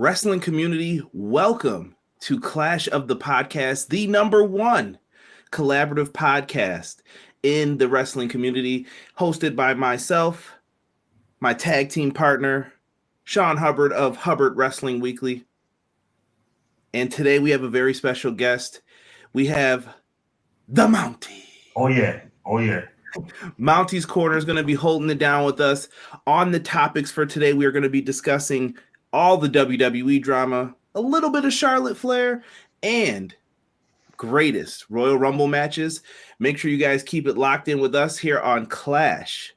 Wrestling community, welcome to Clash of the Podcast, the number one collaborative podcast in the wrestling community, hosted by myself, my tag team partner, Sean Hubbard of Hubbard Wrestling Weekly. And today we have a very special guest. We have the Mountie. Oh, yeah. Mountie's Corner is going to be holding it down with us. On the topics for today, we are going to be discussing all the WWE drama, a little bit of Charlotte Flair, and greatest Royal Rumble matches. Make sure you guys keep it locked in with us here on Clash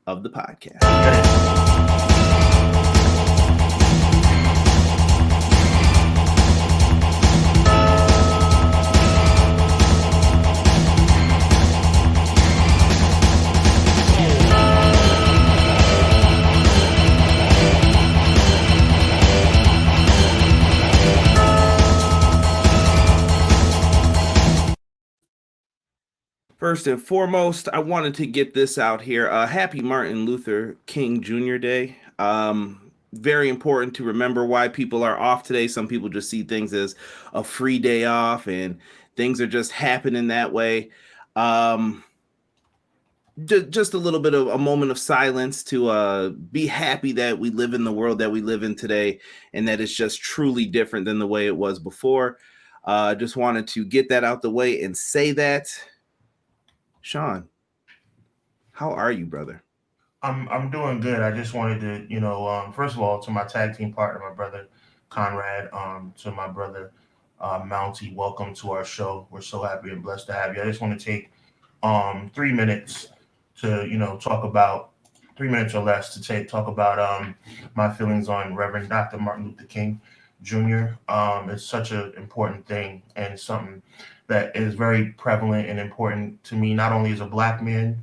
of the Podcast. First and foremost, I wanted to get this out here. Happy Martin Luther King Jr. Day. Very important to remember why people are off today. Some people just see things as a free day off and things are just happening that way. Just a little bit of a moment of silence to be happy that we live in the world that we live in today and that it's just truly different than the way it was before. Just wanted to get that out the way and say that. Sean, how are you, brother? I'm doing good. I just wanted to, first of all, to my tag team partner, my brother Conrad, to my brother Mountie, welcome to our show. We're so happy and blessed to have you. I just want to take 3 minutes to, talk about 3 minutes or less to talk about my feelings on Reverend Dr. Martin Luther King Jr. It's such an important thing and something that is very prevalent and important to me, not only as a Black man,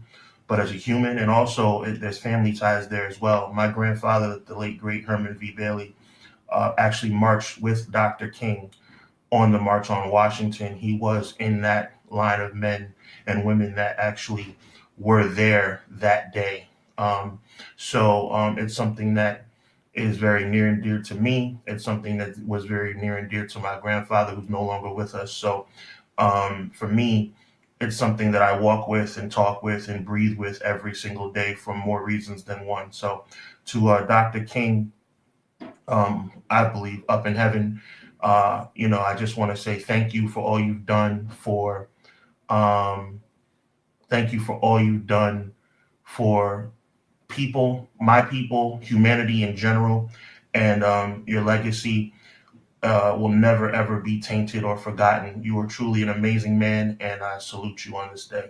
but as a human. And also there's family ties there as well. My grandfather, the late, great Herman V. Bailey, actually marched with Dr. King on the March on Washington. He was in that line of men and women that actually were there that day. So it's something that is very near and dear to me. It's something that was very near and dear to my grandfather, who's no longer with us. So for me, it's something that I walk with and talk with and breathe with every single day for more reasons than one. So to Dr. King, I believe up in heaven, I just want to say thank you for all you've done for people, my people, humanity in general, and your legacy will never, ever be tainted or forgotten. You are truly an amazing man, and I salute you on this day.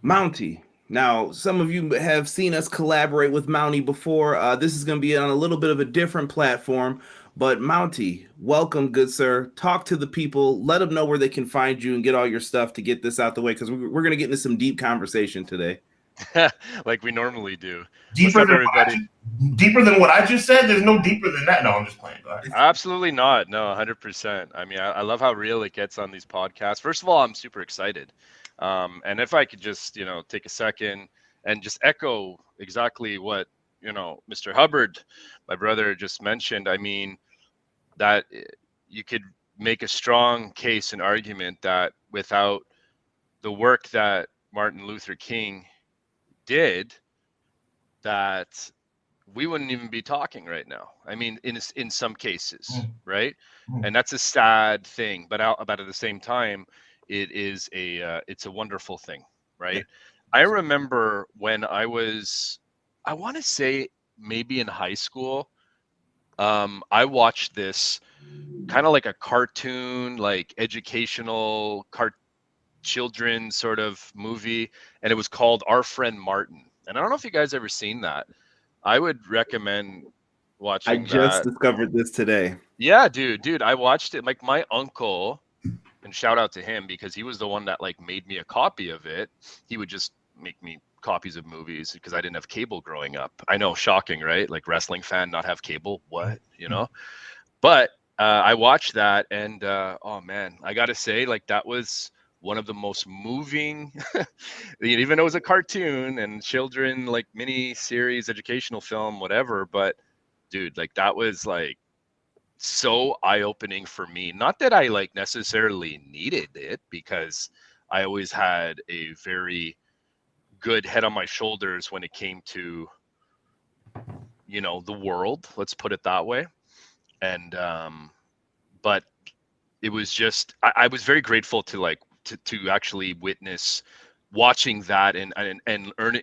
Mountie. Now, some of you have seen us collaborate with Mountie before. This is going to be on a little bit of a different platform, but Mountie, welcome, good sir. Talk to the people. Let them know where they can find you and get all your stuff to get this out the way, because we're going to get into some deep conversation today. Like we normally do. Deeper than what I just said? There's no deeper than that. No, I'm just playing. Go ahead. Absolutely not. No, 100%. I mean, I love how real it gets on these podcasts. First of all, I'm super excited. And if I could just, take a second and just echo exactly what, Mr. Hubbard, my brother, just mentioned. I mean, that you could make a strong case and argument that without the work that Martin Luther King did, that we wouldn't even be talking right now. I mean, in some cases, right? And that's a sad thing, but at the same time, it's a wonderful thing, right? I remember when I want to say maybe in high school, I watched this kind of like a cartoon, like educational children sort of movie, and it was called Our Friend Martin. And I don't know if you guys ever seen that. I would recommend watching. I just discovered this today. Yeah, dude, I watched it. Like my uncle, and shout out to him because he was the one that like made me a copy of it. He would just make me copies of movies because I didn't have cable growing up. I know, shocking, right? Like wrestling fan, not have cable. What, But I watched that, and oh man, I gotta say, like that was one of the most moving, even though it was a cartoon and children like mini series, educational film, whatever. But dude, like that was like so eye-opening for me. Not that I like necessarily needed it, because I always had a very good head on my shoulders when it came to, you know, the world, let's put it that way. And but it was just I was very grateful to like to actually witness watching that and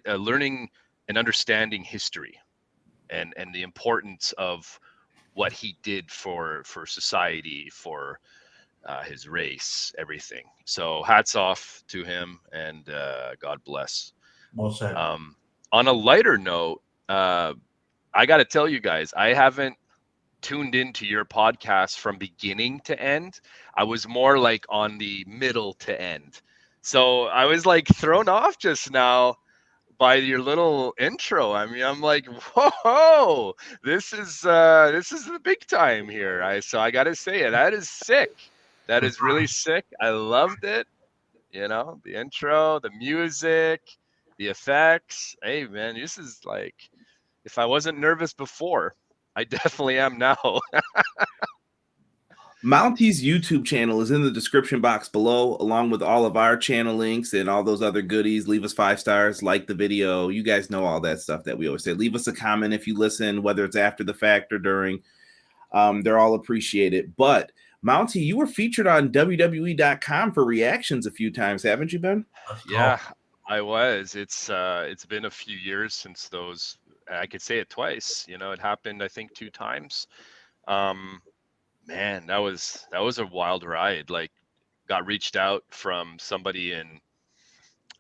learning and understanding history and the importance of what he did for society, for his race, everything. So hats off to him, and God bless. Well said. On a lighter note, I got to tell you guys, I haven't tuned into your podcast from beginning to end. I was more like on the middle to end. So I was like thrown off just now by your little intro. I mean, I'm like, whoa, this is the big time here. So I gotta say it. That is sick. That is really sick. I loved it. You know, the intro, the music, the effects. Hey man, this is like, if I wasn't nervous before, I definitely am now. Mountie's YouTube channel is in the description box below, along with all of our channel links and all those other goodies. Leave us 5 stars, like the video. You guys know all that stuff that we always say. Leave us a comment if you listen, whether it's after the fact or during. They're all appreciated. But Mountie, you were featured on WWE.com for reactions a few times, haven't you been? Yeah, I was. It's been a few years since those. I could say it twice. You know, it happened, I think, 2 times. Man, that was a wild ride. Like, got reached out from somebody in,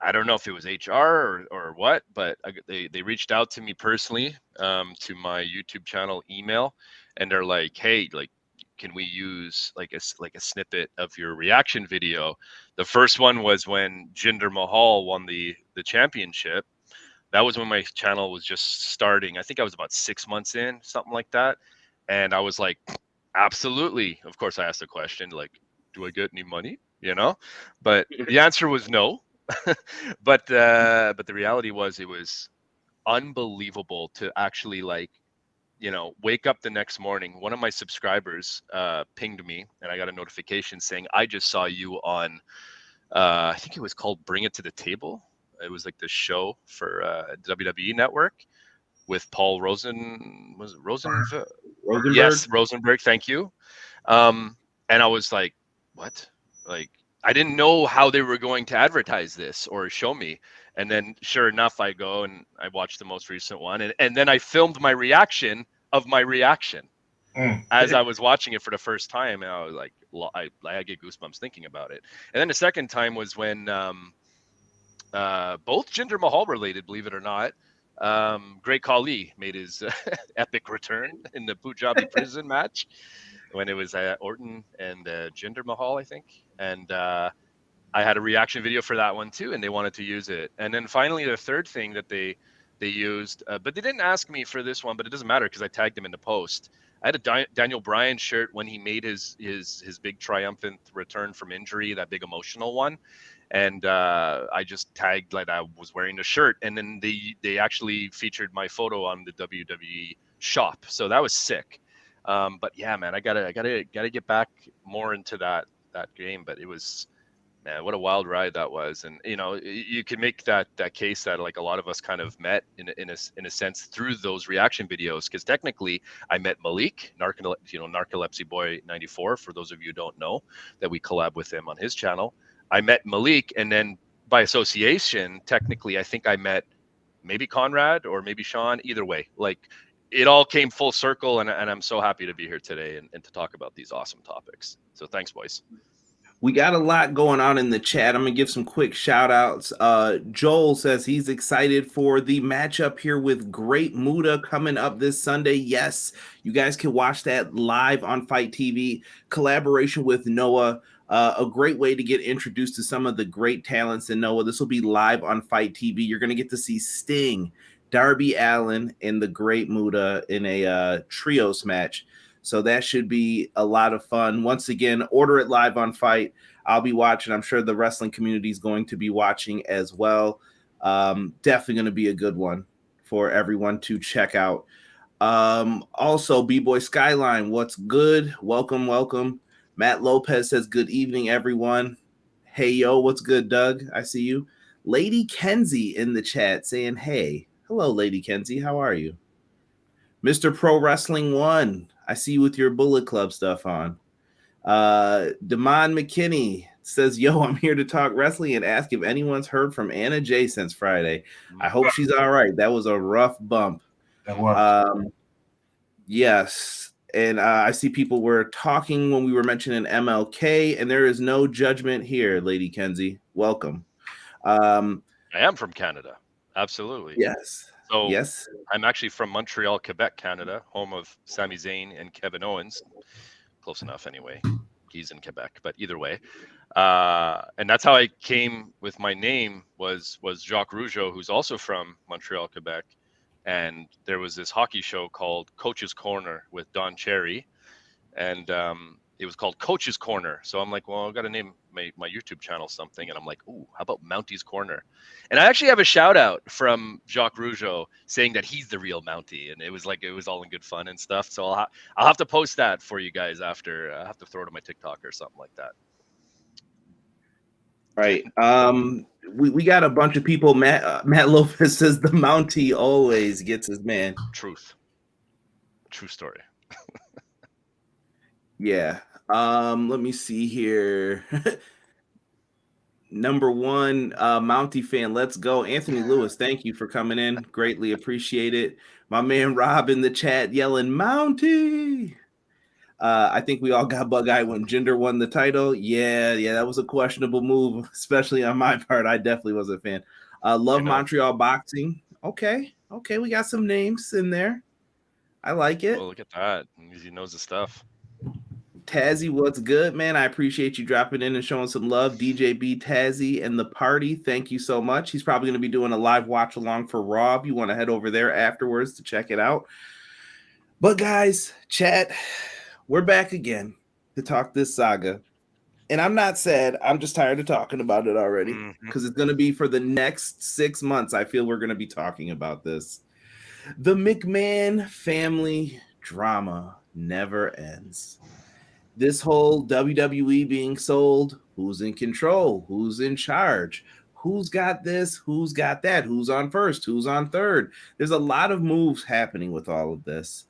I don't know if it was HR or what, but they reached out to me personally, to my YouTube channel email, and they're like, hey, like, can we use like a snippet of your reaction video? The first one was when Jinder Mahal won the championship. That was when my channel was just starting. I think I was about 6 months in, something like that. And I was like, absolutely. Of course, I asked the question, like, do I get any money? You know, but the answer was no. But the reality was, it was unbelievable to actually, like, you know, wake up the next morning. One of my subscribers pinged me, and I got a notification saying, I just saw you on, I think it was called Bring It to the Table. It was like the show for WWE Network with Paul Rosenberg? Yes, Rosenberg. Thank you. And I was like, what? Like, I didn't know how they were going to advertise this or show me. And then sure enough, I go and I watched the most recent one. And then I filmed my reaction of my reaction as I was watching it for the first time. And I was like, I get goosebumps thinking about it. And then the second time was when both Jinder Mahal related, believe it or not. Great Khali made his epic return in the Punjabi prison match when it was Orton and Jinder Mahal, I think. And I had a reaction video for that one too, and they wanted to use it. And then finally, the third thing that they used, but they didn't ask me for this one, but it doesn't matter because I tagged him in the post. I had a Daniel Bryan shirt when he made his big triumphant return from injury, that big emotional one. And I just tagged like I was wearing the shirt, and then they actually featured my photo on the WWE shop. So that was sick. But yeah, man, I gotta get back more into that game. But it was, man, what a wild ride that was. And you know, you can make that case that like a lot of us kind of met in a sense through those reaction videos, because technically I met Malik, Narcolepsy Boy 94. For those of you who don't know, that we collab with him on his channel. I met Malik, and then by association, technically, I think I met maybe Conrad or maybe Sean. Either way, like, it all came full circle, and I'm so happy to be here today and to talk about these awesome topics. So thanks, boys. We got a lot going on in the chat. I'm going to give some quick shout outs. Joel says he's excited for the matchup here with Great Muta coming up this Sunday. Yes, you guys can watch that live on Fight TV. Collaboration with Noah. A great way to get introduced to some of the great talents in Noah. This will be live on Fight TV. You're going to get to see Sting, Darby Allin, and the Great Muta in a trios match. So that should be a lot of fun. Once again, order it live on Fight. I'll be watching. I'm sure the wrestling community is going to be watching as well. Definitely going to be a good one for everyone to check out. Also, B-Boy Skyline, what's good? Welcome. Matt Lopez says, good evening, everyone. Hey, yo, what's good, Doug? I see you. Lady Kenzie in the chat saying, hey. Hello, Lady Kenzie. How are you? Mr. Pro Wrestling 1, I see you with your Bullet Club stuff on. Damon McKinney says, yo, I'm here to talk wrestling and ask if anyone's heard from Anna Jay since Friday. I hope she's all right. That was a rough bump. That was. Yes. And I see people were talking when we were mentioning MLK, and there is no judgment here, Lady Kenzie. Welcome. I am from Canada. Absolutely. Yes. So yes. I'm actually from Montreal, Quebec, Canada, home of Sami Zayn and Kevin Owens. Close enough anyway. He's in Quebec, but either way. And that's how I came with my name was Jacques Rougeau, who's also from Montreal, Quebec. And there was this hockey show called Coach's Corner with Don Cherry. And it was called Coach's Corner. So I'm like, well, I've got to name my YouTube channel something. And I'm like, ooh, how about Mountie's Corner? And I actually have a shout out from Jacques Rougeau saying that he's the real Mountie. And it was all in good fun and stuff. So I'll have to post that for you guys after. I have to throw it on my TikTok or something like that. Right. We got a bunch of people. Matt Lopez says the Mountie always gets his man. True story. Yeah. Let me see here. Number one, Mountie fan, let's go. Anthony Lewis, thank you for coming in. Greatly appreciate it. My man Rob in the chat yelling, Mountie. I think we all got bug-eyed when Jinder won the title. Yeah, that was a questionable move, especially on my part. I definitely was a fan. Love Montreal boxing. Okay, we got some names in there. I like it. Well, look at that. He knows the stuff. Tazzy, what's good, man? I appreciate you dropping in and showing some love. DJB, Tazzy, and the party, thank you so much. He's probably going to be doing a live watch along for Raw. If you want to head over there afterwards to check it out. But guys, chat, we're back again to talk this saga. And I'm not sad. I'm just tired of talking about it already because it's going to be for the next 6 months. I feel we're going to be talking about this. The McMahon family drama never ends. This whole WWE being sold, who's in control, who's in charge, who's got this, who's got that, who's on first, who's on third. There's a lot of moves happening with all of this.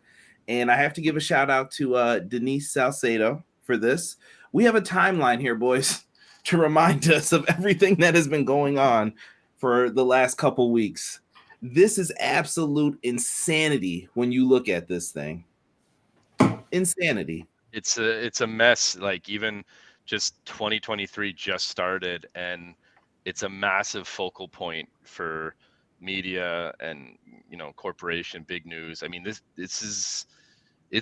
And I have to give a shout out to Denise Salcedo for this. We have a timeline here, boys, to remind us of everything that has been going on for the last couple weeks. This is absolute insanity when you look at this thing. Insanity. It's a mess. Like even just 2023 just started, and it's a massive focal point for media and corporation, big news. I mean, it's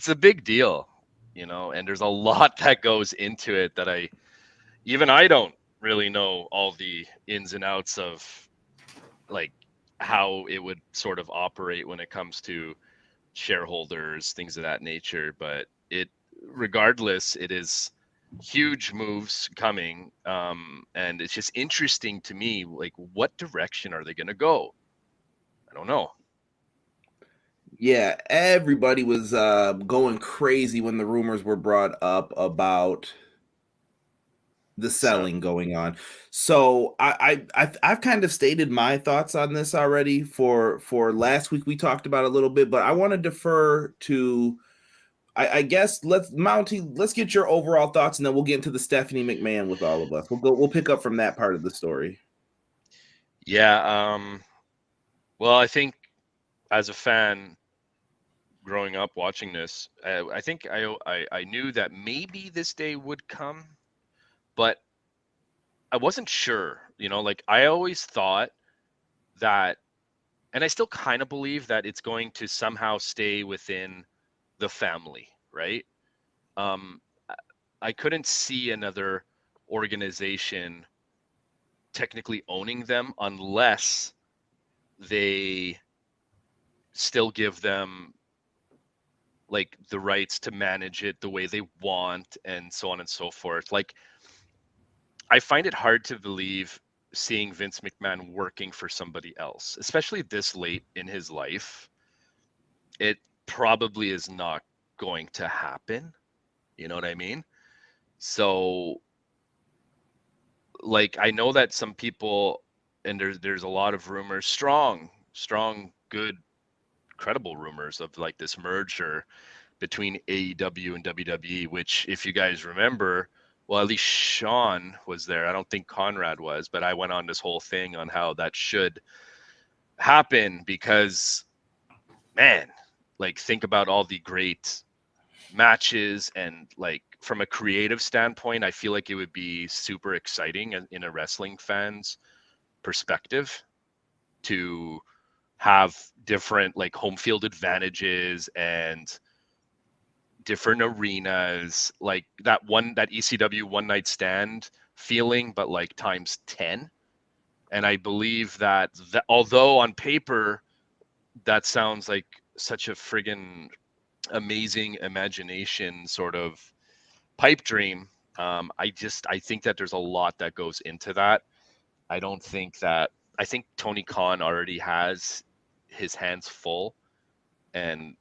a big deal, and there's a lot that goes into it that I don't really know all the ins and outs of, like how it would sort of operate when it comes to shareholders, things of that nature. But regardless, it is huge moves coming, and it's just interesting to me, like what direction are they going to go? I don't know. Yeah, everybody was going crazy when the rumors were brought up about the selling going on. So I've kind of stated my thoughts on this already. For last week we talked about it a little bit, but I want to defer to I guess let's get your overall thoughts, and then we'll get into the Stephanie McMahon with all of us. We'll pick up from that part of the story. Yeah. Well, I think as a fan growing up watching this, I think I knew that maybe this day would come, but I wasn't sure. Like I always thought that, and I still kind of believe that it's going to somehow stay within the family, right? I couldn't see another organization technically owning them unless they still give them like the rights to manage it the way they want and so on and so forth. Like, I find it hard to believe seeing Vince McMahon working for somebody else, especially this late in his life. It probably is not going to happen. You know what I mean? So, like, I know that some people, and there's a lot of rumors, strong, good, credible rumors of like this merger between AEW and WWE, which, if you guys remember, well, at least Sean was there. I don't think Conrad was, but I went on this whole thing on how that should happen because, man, like, think about all the great matches, and like from a creative standpoint, I feel like it would be super exciting in a wrestling fan's perspective to have different like home field advantages and different arenas, like that ECW one night stand feeling, but like times 10. And I believe that although on paper that sounds like such a friggin' amazing imagination sort of pipe dream, I think that there's a lot that goes into that. I think Tony Khan already has his hands full, and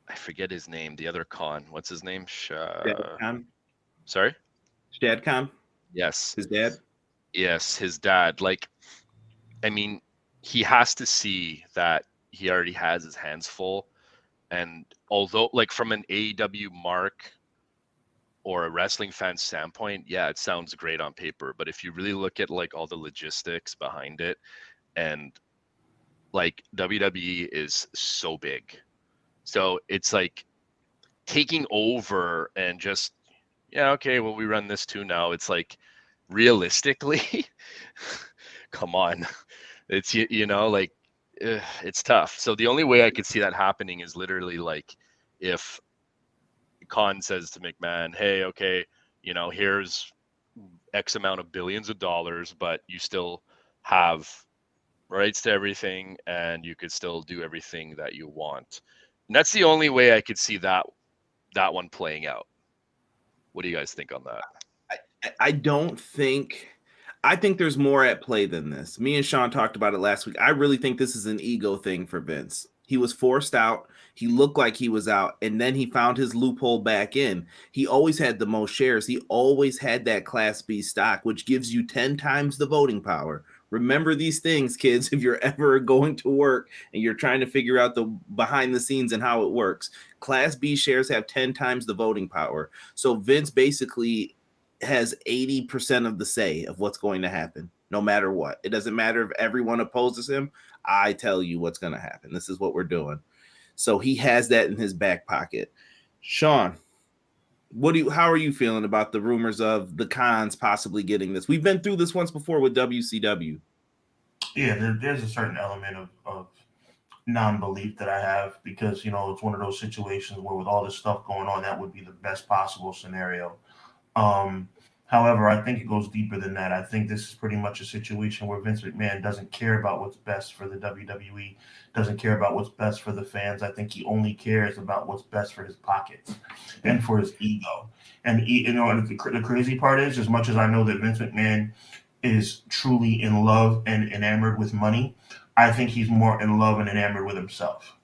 I forget his name. The other Khan, what's his name? Sorry? Shad Khan? Yes. His dad? Yes, his dad. Like, I mean, he has to see that he already has his hands full. And although, like, from an AEW mark or a wrestling fan standpoint, yeah, it sounds great on paper. But if you really look at like all the logistics behind it, and like WWE is so big. So it's like taking over and just, yeah, okay, well, we run this too now. It's like, realistically, come on. It's, like, it's tough. So the only way I could see that happening is literally like if Khan says to McMahon, hey, okay, here's X amount of billions of dollars, but you still have rights to everything and you could still do everything that you want. And that's the only way I could see that one playing out. What do you guys think on that? I think there's more at play than this. Me and Sean talked about it last week. I really think this is an ego thing for Vince. He was forced out. He looked like he was out, and then he found his loophole back in. He always had the most shares. He always had that Class B stock, which gives you 10 times the voting power. Remember these things, kids, if you're ever going to work and you're trying to figure out the behind the scenes and how it works. Class B shares have 10 times the voting power. So Vince basically has 80% of the say of what's going to happen, no matter what. It doesn't matter if everyone opposes him. I tell you what's going to happen. This is what we're doing. So he has that in his back pocket. Sean, how are you feeling about the rumors of the Khans possibly getting this? We've been through this once before with WCW. Yeah, there's a certain element of non-belief that I have because, it's one of those situations where with all this stuff going on, that would be the best possible scenario. However, I think it goes deeper than that. I think this is pretty much a situation where Vince McMahon doesn't care about what's best for the WWE, doesn't care about what's best for the fans. I think he only cares about what's best for his pockets and for his ego. And, the crazy part is, as much as I know that Vince McMahon is truly in love and enamored with money, I think he's more in love and enamored with himself.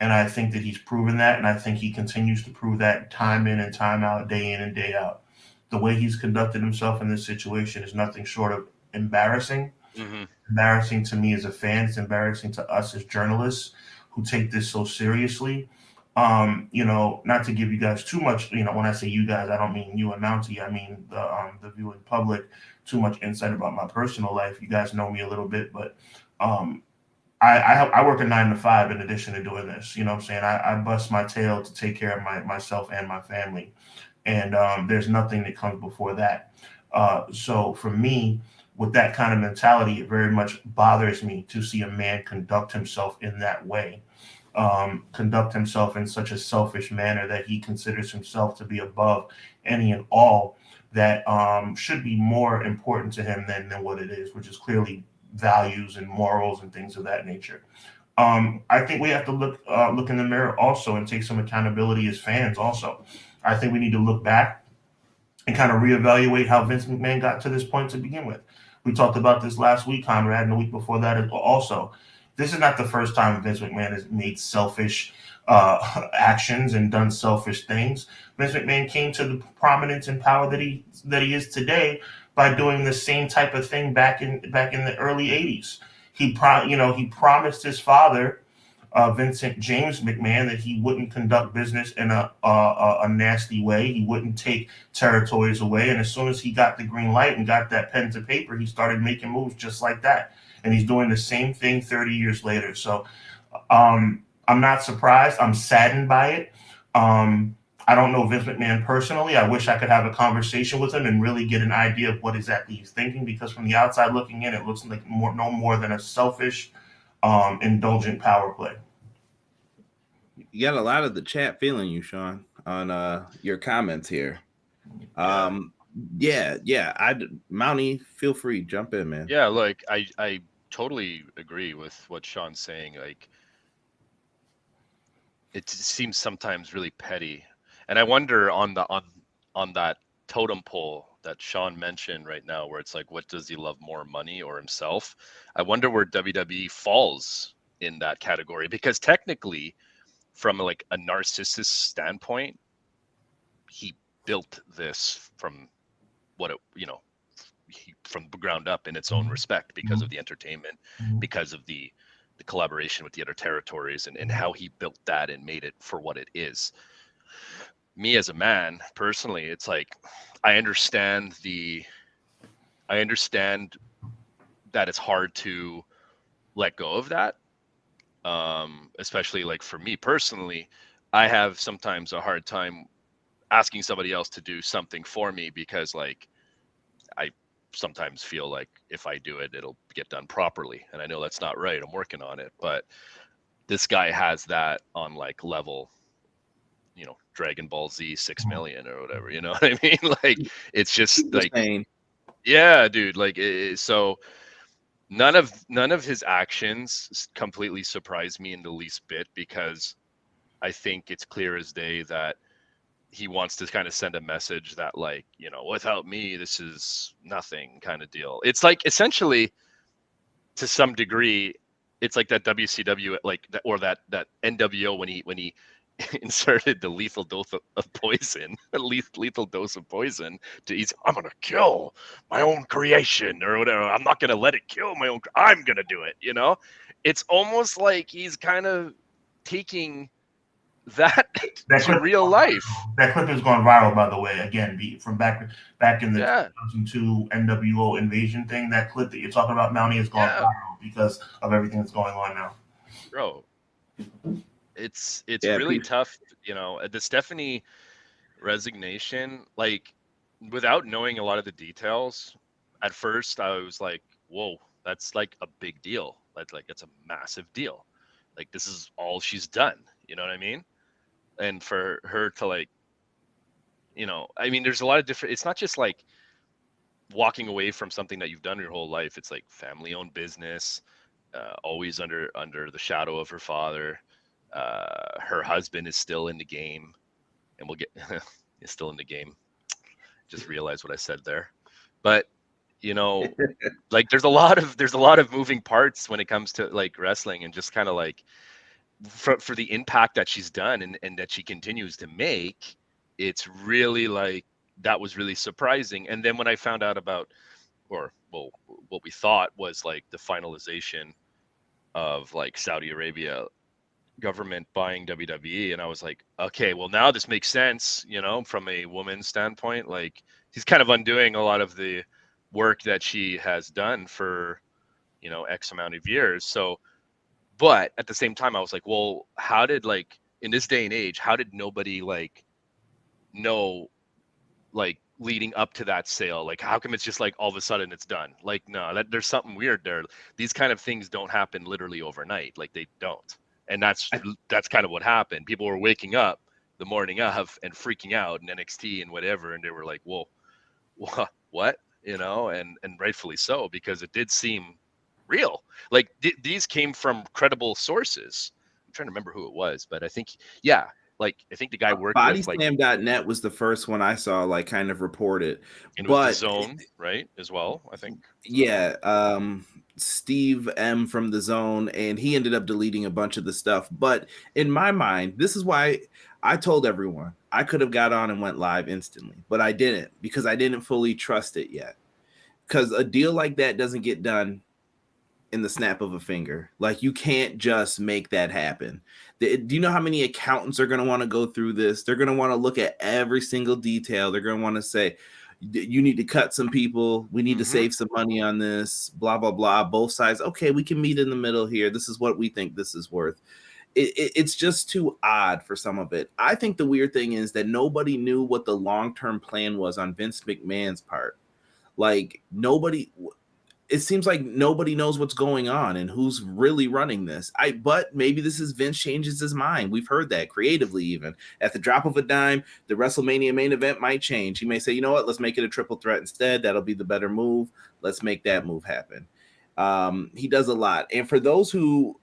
And I think that he's proven that, and I think he continues to prove that time in and time out, day in and day out. The way he's conducted himself in this situation is nothing short of embarrassing. Mm-hmm. Embarrassing to me as a fan. It's embarrassing to us as journalists who take this so seriously. Not to give you guys too much, when I say you guys, I don't mean you and Mountie. I mean the viewing public, too much insight about my personal life. You guys know me a little bit, but I work a 9 to 5 in addition to doing this. You know what I'm saying? I bust my tail to take care of myself and my family. And there's nothing that comes before that. So for me, with that kind of mentality, it very much bothers me to see a man conduct himself in that way, conduct himself in such a selfish manner that he considers himself to be above any and all that should be more important to him than what it is, which is clearly values and morals and things of that nature. I think we have to look in the mirror also and take some accountability as fans. Also, I think we need to look back and kind of reevaluate how Vince McMahon got to this point to begin with. We talked about this last week, Conrad, and the week before that also. This is not the first time Vince McMahon has made selfish actions and done selfish things. Vince McMahon came to the prominence and power that he is today by doing the same type of thing back in the early '80s. He promised his father, Vincent James McMahon, that he wouldn't conduct business in a nasty way. He wouldn't take territories away. And as soon as he got the green light and got that pen to paper, he started making moves just like that. And he's doing the same thing 30 years later. So I'm not surprised. I'm saddened by it. I don't know Vince McMahon personally. I wish I could have a conversation with him and really get an idea of what exactly he's thinking, because from the outside looking in, it looks like no more than a selfish, indulgent power play. You got a lot of the chat feeling you, Sean, on your comments here. Yeah. Mountie, feel free, jump in, man. Yeah, like I totally agree with what Sean's saying. Like, it seems sometimes really petty, and I wonder on that totem pole that Sean mentioned right now, where it's like, what does he love more, money or himself? I wonder where WWE falls in that category, because technically, from like a narcissist standpoint, he built this from from the ground up in its own respect, because of the entertainment, because of the collaboration with the other territories, and how he built that and made it for what it is. Me as a man, personally, it's like, I understand that it's hard to let go of that. Especially like for me personally, I have sometimes a hard time asking somebody else to do something for me, because like I sometimes feel like if I do it, it'll get done properly. And I know that's not right. I'm working on it. But this guy has that on like level, Dragon Ball Z 6 million or whatever, you know what I mean? Like, it's just like, yeah, dude, like, so none of his actions completely surprise me in the least bit, because I think it's clear as day that he wants to kind of send a message that, like, without me, this is nothing kind of deal. It's like, essentially, to some degree, it's like that WCW, like, or that NWO when he inserted the lethal dose of poison, lethal dose of poison to eat. I'm gonna kill my own creation or whatever. I'm not gonna let it kill my own. I'm gonna do it. It's almost like he's kind of taking that to real life. That clip is going viral, by the way. Again, from back in the 2002 NWO invasion thing. That clip that you're talking about, Mountie, has gone viral because of everything that's going on now. Bro, it's really tough. The Stephanie resignation, like, without knowing a lot of the details, at first I was like, whoa, that's like a big deal. Like it's a massive deal. Like, this is all she's done. You know what I mean? And for her to, like, I mean, there's a lot of different, it's not just like walking away from something that you've done your whole life. It's like family owned business, always under the shadow of her father. Her husband is still in the game, and is still in the game. Just realized what I said there. But like, there's a lot of moving parts when it comes to like wrestling, and just kind of like, for the impact that she's done and that she continues to make, it's really like, that was really surprising. And then when I found out about, what we thought was like the finalization of like Saudi Arabia government buying WWE, and I was like, okay, well, now this makes sense, from a woman's standpoint. Like, he's kind of undoing a lot of the work that she has done for X amount of years. So, but at the same time, I was like, well, how did, like, in this day and age, how did nobody like know, like, leading up to that sale? Like, how come it's just like all of a sudden it's done? Like, no, there's something weird there. These kind of things don't happen literally overnight. Like, they don't. And that's kind of what happened. People were waking up the morning of and freaking out in NXT and whatever, and they were like, whoa, what? And rightfully so, because it did seem real. Like these came from credible sources. I'm trying to remember who it was, but I think, yeah, like I think the guy worked with like Bodyslam.net was the first one I saw like kind of reported, and it was the but Zone, right, as well, I think. yeah, Steve M from the Zone, and he ended up deleting a bunch of the stuff. But in my mind, this is why I told everyone I could have got on and went live instantly, but I didn't because I didn't fully trust it yet. Because a deal like that doesn't get done in the snap of a finger. Like you can't just make that happen. Do you know how many accountants are going to want to go through this? They're going to want to look at every single detail. They're going to want to say, you need to cut some people. We need to save some money on this, blah, blah, blah. Both sides. Okay, we can meet in the middle here. This is what we think this is worth. It's just too odd for some of it. I think the weird thing is that nobody knew what the long-term plan was on Vince McMahon's part. Like nobody, it seems like nobody knows what's going on and who's really running this. But maybe this is Vince changes his mind. We've heard that creatively, even at the drop of a dime, the WrestleMania main event might change. He may say, you know what, let's make it a triple threat instead. That'll be the better move. Let's make that move happen. He does a lot. And for those who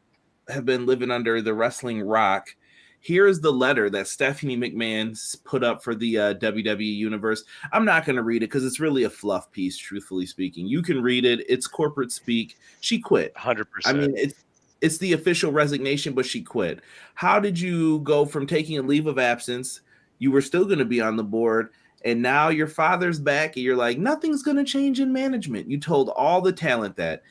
have been living under the wrestling rock, here is the letter that Stephanie McMahon put up for the WWE Universe. I'm not going to read it because it's really a fluff piece, truthfully speaking. You can read it. It's corporate speak. She quit. 100%. I mean, it's the official resignation, but she quit. How did you go from taking a leave of absence? You were still going to be on the board, and now your father's back, and you're like, nothing's going to change in management. You told all the talent that.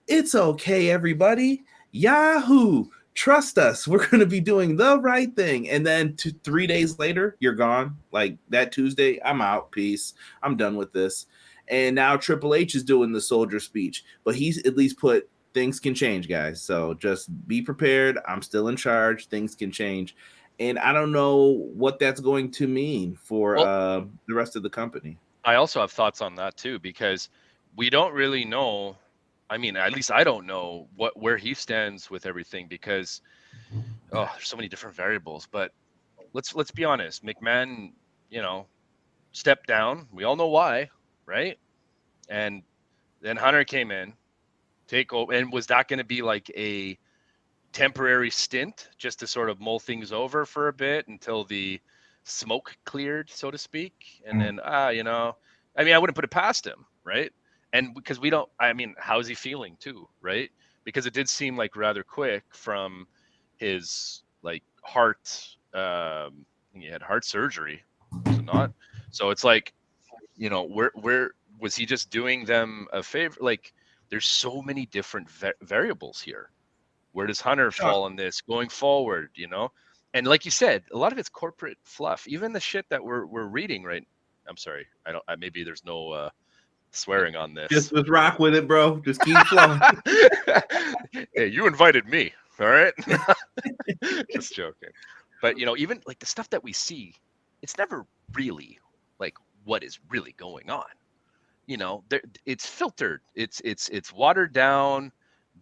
It's okay, everybody. Yahoo! Trust us, we're going to be doing the right thing. And then 3 days later, you're gone. Like that Tuesday, I'm out. Peace. I'm done with this. And now Triple H is doing the soldier speech, but he's at least put things can change, guys. So just be prepared. I'm still in charge. Things can change. And I don't know what that's going to mean for the rest of the company. I also have thoughts on that too, because we don't really know. I mean, at least I don't know where he stands with everything because there's so many different variables. But let's be honest. McMahon, stepped down. We all know why, right? And then Hunter came in, take over. And was that going to be like a temporary stint just to sort of mull things over for a bit until the smoke cleared, so to speak? And then, I mean, I wouldn't put it past him, right? And because how's he feeling too, right? Because it did seem like rather quick from his like heart, he had heart surgery, was it not? So it's like, where was he just doing them a favor? Like there's so many different variables here. Where does Hunter fall in this going forward, And like you said, a lot of it's corporate fluff. Even the shit that we're reading, right? I'm sorry. Maybe there's no, swearing on this. Just rock with it, bro. Just keep flowing. Hey, you invited me, all right? Just joking. But even like the stuff that we see, it's never really like what is really going on. It's filtered. It's watered down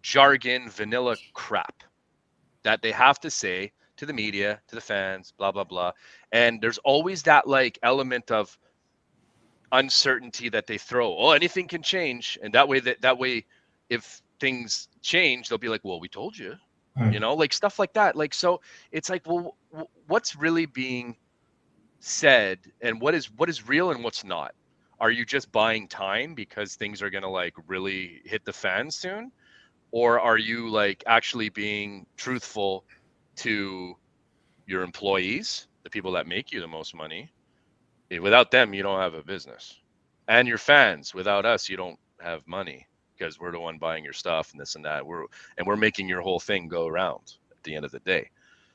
jargon, vanilla crap that they have to say to the media, to the fans, blah blah blah. And there's always that like element of uncertainty that they throw. Oh, anything can change, and that way if things change, they'll be like, well, we told you, like stuff like that. Like, so it's like, well, what's really being said and what is real and what's not? Are you just buying time because things are gonna like really hit the fan soon, or are you like actually being truthful to your employees, the people that make you the most money? Without them, you don't have a business. And your fans, without us, you don't have money because we're the one buying your stuff and this and that. We're making your whole thing go around at the end of the day.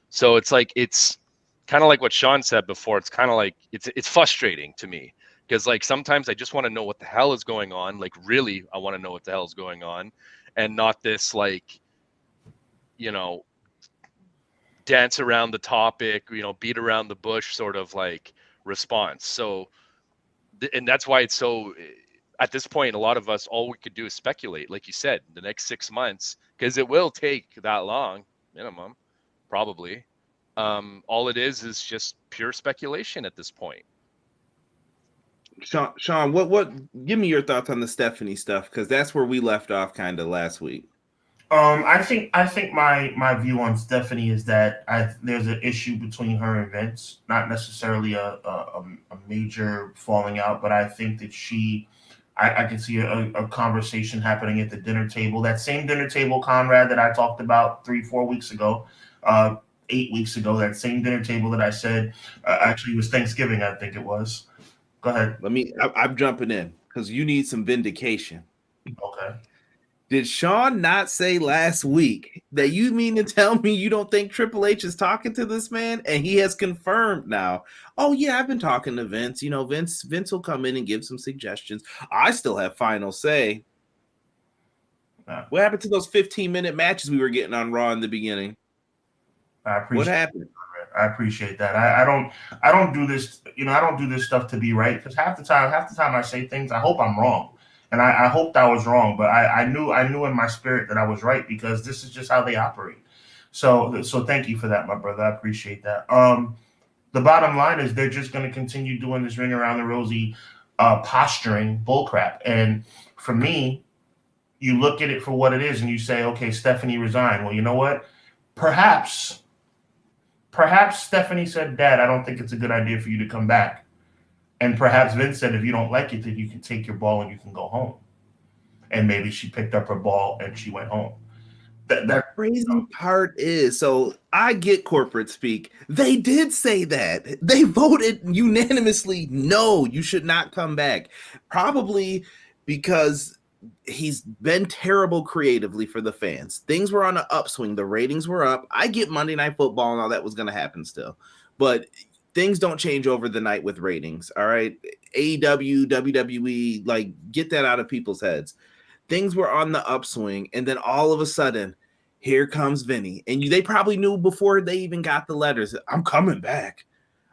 So it's like, it's kind of like what Sean said before. It's kind of like, it's frustrating to me because like sometimes I just want to know what the hell is going on. Like really, I want to know what the hell is going on and not this like, dance around the topic, beat around the bush sort of like response. So, and that's why it's so, at this point, a lot of us, all we could do is speculate, like you said, the next 6 months, because it will take that long, minimum, probably. All it is just pure speculation at this point. Sean, what? Give me your thoughts on the Stephanie stuff because that's where we left off kind of last week. I think my view on Stephanie is that there's an issue between her and Vince, not necessarily a major falling out, but I think that I can see a conversation happening at the dinner table, that same dinner table, Conrad, that I talked about 3-4 weeks ago, 8 weeks ago, that same dinner table that I said actually was Thanksgiving, I think it was. Go ahead. I'm jumping in because you need some vindication. Okay. Did Sean not say last week that you mean to tell me you don't think Triple H is talking to this man? And he has confirmed now. Oh, yeah, I've been talking to Vince. You know, Vince will come in and give some suggestions. I still have final say. What happened to those 15-minute matches we were getting on Raw in the beginning? What happened? I appreciate that. I don't do this, I don't do this stuff to be right, because half the time I say things, I hope I'm wrong. And I hoped I was wrong, but I knew in my spirit that I was right, because this is just how they operate. So thank you for that, my brother. I appreciate that. The bottom line is they're just going to continue doing this ring around the rosy posturing bullcrap. And for me, you look at it for what it is and you say, okay, Stephanie resigned. Well, you know what? Perhaps Stephanie said, Dad, I don't think it's a good idea for you to come back. And perhaps Vince said, if you don't like it, then you can take your ball and you can go home. And maybe she picked up her ball and she went home. The crazy part is, so I get corporate speak. They did say that. They voted unanimously, no, you should not come back. Probably because he's been terrible creatively for the fans. Things were on an upswing. The ratings were up. I get Monday Night Football and all that was going to happen still. But things don't change over the night with ratings, all right? AEW, WWE, like, get that out of people's heads. Things were on the upswing, and then all of a sudden, here comes Vinny. And they probably knew before they even got the letters, I'm coming back.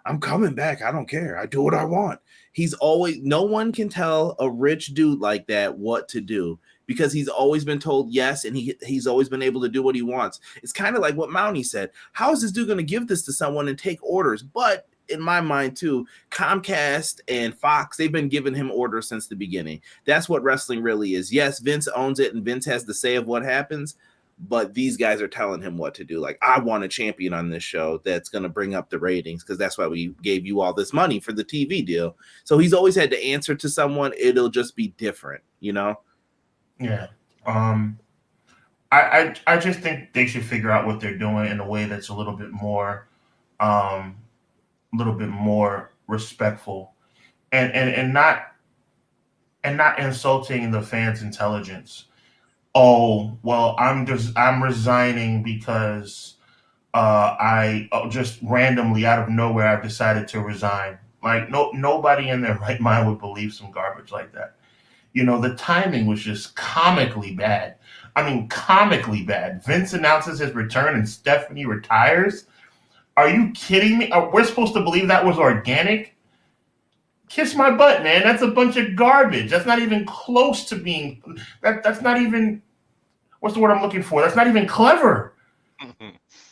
I'm coming back. I don't care. I do what I want. No one can tell a rich dude like that what to do, because he's always been told yes, and he's always been able to do what he wants. It's kind of like what Mountie said. How is this dude going to give this to someone and take orders? But in my mind too, Comcast and Fox, they've been giving him orders since the beginning. That's what wrestling really is. Yes, Vince owns it and Vince has the say of what happens, but these guys are telling him what to do. Like, I want a champion on this show that's going to bring up the ratings, because that's why we gave you all this money for the TV deal. So he's always had to answer to someone. It'll just be different, you know? Yeah. I just think they should figure out what they're doing in a way that's a little bit more respectful and not insulting the fans' intelligence. Oh, well, I'm resigning because I just randomly out of nowhere I've decided to resign. Like, nobody in their right mind would believe some garbage like that. The timing was just comically bad. I mean, comically bad. Vince announces his return and Stephanie retires. Are you kidding me? We're supposed to believe that was organic? Kiss my butt, man. That's a bunch of garbage. That's not even close to being... That's not even... What's the word I'm looking for? That's not even clever.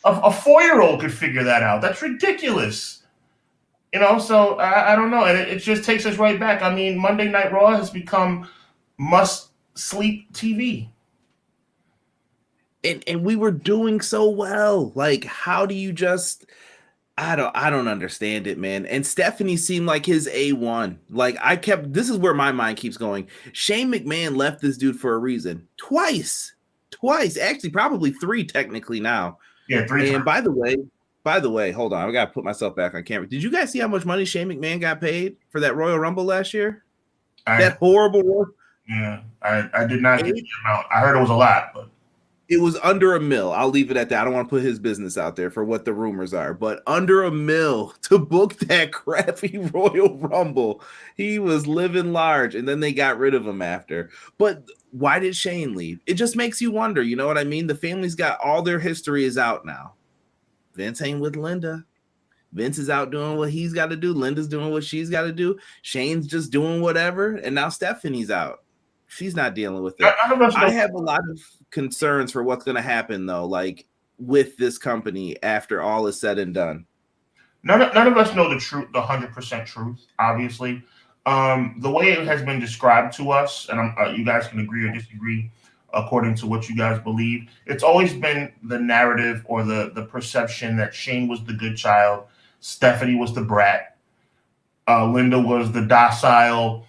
A 4-year-old could figure that out. That's ridiculous. So I don't know. And it just takes us right back. I mean, Monday Night Raw has become must-sleep TV. And we were doing so well. Like, how do you just... I don't understand it, man. And Stephanie seemed like his A1. Like, this is where my mind keeps going. Shane McMahon left this dude for a reason. Twice. Actually, probably 3 technically now. Yeah, 3 And by the way, hold on. I got to put myself back on camera. Did you guys see how much money Shane McMahon got paid for that Royal Rumble last year? That horrible. Yeah, I did not get the amount. I heard it was a lot, but it was under $1 million. I'll leave it at that. I don't want to put his business out there for what the rumors are, but under $1 million to book that crappy Royal Rumble. He was living large, and then they got rid of him after. But why did Shane leave? It just makes you wonder. You know what I mean? The family's got all their history is out now. Vince ain't with Linda. Vince is out doing what he's got to do. Linda's doing what she's got to do. Shane's just doing whatever, and now Stephanie's out. She's not dealing with it. I have a lot of concerns for what's going to happen, though, like with this company after all is said and done. None of us know the truth, the 100% truth, obviously. The way it has been described to us, and you guys can agree or disagree according to what you guys believe. It's always been the narrative or the perception that Shane was the good child, Stephanie was the brat, Linda was the docile,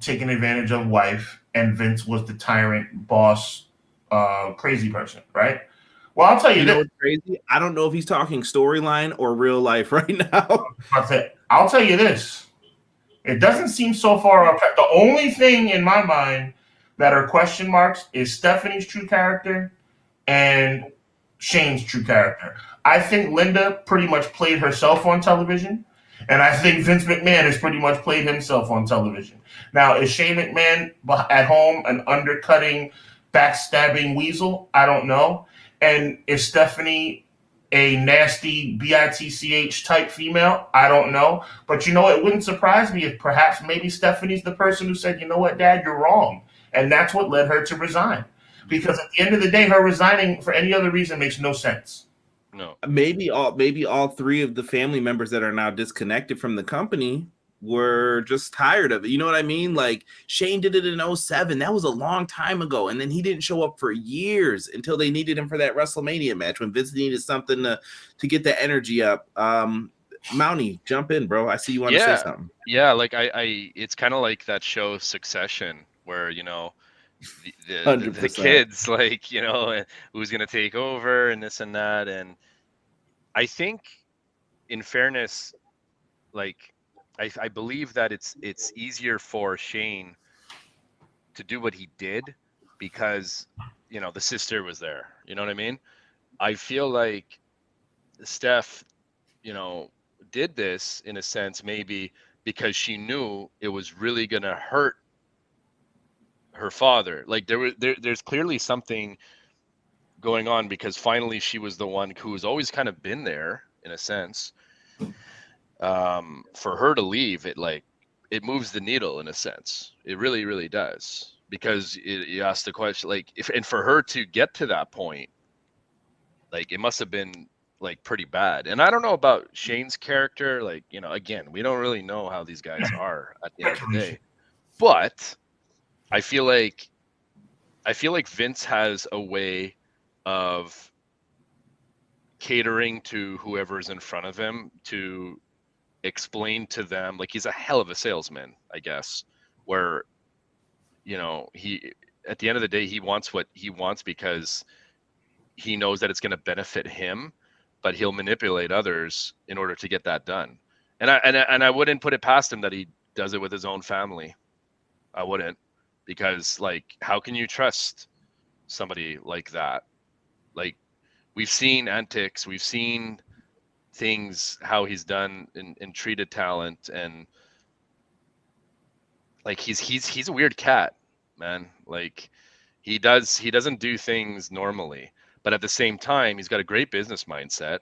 taking advantage of wife, and Vince was the tyrant, boss, crazy person, right? Well, I'll tell you, know what's crazy? I don't know if he's talking storyline or real life right now. I'll tell you this. It doesn't seem so far off. The only thing in my mind that are question marks is Stephanie's true character and Shane's true character. I think Linda pretty much played herself on television, and I think Vince McMahon has pretty much played himself on television. Now, is Shane McMahon at home an undercutting, backstabbing weasel? I don't know. And is Stephanie a nasty bitch type female? I don't know. But you know, it wouldn't surprise me if perhaps maybe Stephanie's the person who said, you know what, Dad, you're wrong. And that's what led her to resign. Because at the end of the day, her resigning for any other reason makes no sense. No. Maybe all three of the family members that are now disconnected from the company were just tired of it. You know what I mean? Like Shane did it in 2007. That was a long time ago. And then he didn't show up for years until they needed him for that WrestleMania match when Vince needed something to get the energy up. Mountie, jump in, bro. I see you want to say something. Yeah, like I it's kind of like that show Succession where, you know, the kids, like, you know, who's going to take over and this and that. And I think in fairness, like, I believe that it's easier for Shane to do what he did because, you know, the sister was there. You know what I mean? I feel like Steph, you know, did this in a sense maybe because she knew it was really going to hurt her father. Like there's clearly something going on because finally she was the one who's always kind of been there in a sense. For her to leave, it moves the needle in a sense. It really, really does, because you ask the question, like, and for her to get to that point, like, it must have been like pretty bad. And I don't know about Shane's character. Like, you know, again, we don't really know how these guys are at the end of the day, but I feel like Vince has a way of catering to whoever's in front of him to explain to them, like, he's a hell of a salesman, I guess, where, you know, he at the end of the day he wants what he wants because he knows that it's going to benefit him, but he'll manipulate others in order to get that done. And I wouldn't put it past him that he does it with his own family. I wouldn't, because, like, how can you trust somebody like that? Like, we've seen antics, we've seen things, how he's done and treated talent, and like he's a weird cat, man. Like, he doesn't do things normally, but at the same time he's got a great business mindset.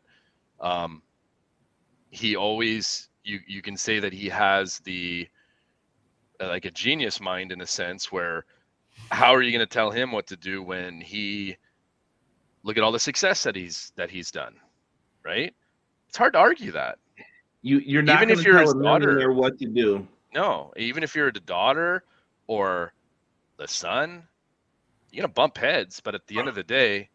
He always, you can say that he has the like a genius mind in a sense, where how are you going to tell him what to do when he look at all the success that he's done, right? It's hard to argue that. You're not even if you're his tell a daughter millionaire what to do. No, even if you're the daughter or the son, you're gonna bump heads. But at the end of the day,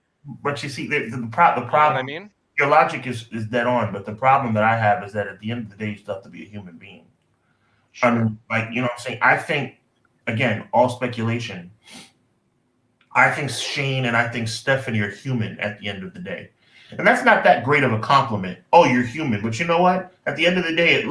but you see, the problem. You know what I mean? Your logic is dead on, but the problem that I have is that at the end of the day, you still have to be a human being. Sure. I mean, like, you know what I'm saying? I think, again, all speculation, I think Shane and I think Stephanie are human at the end of the day. And that's not that great of a compliment. Oh, you're human. But you know what? At the end of the day,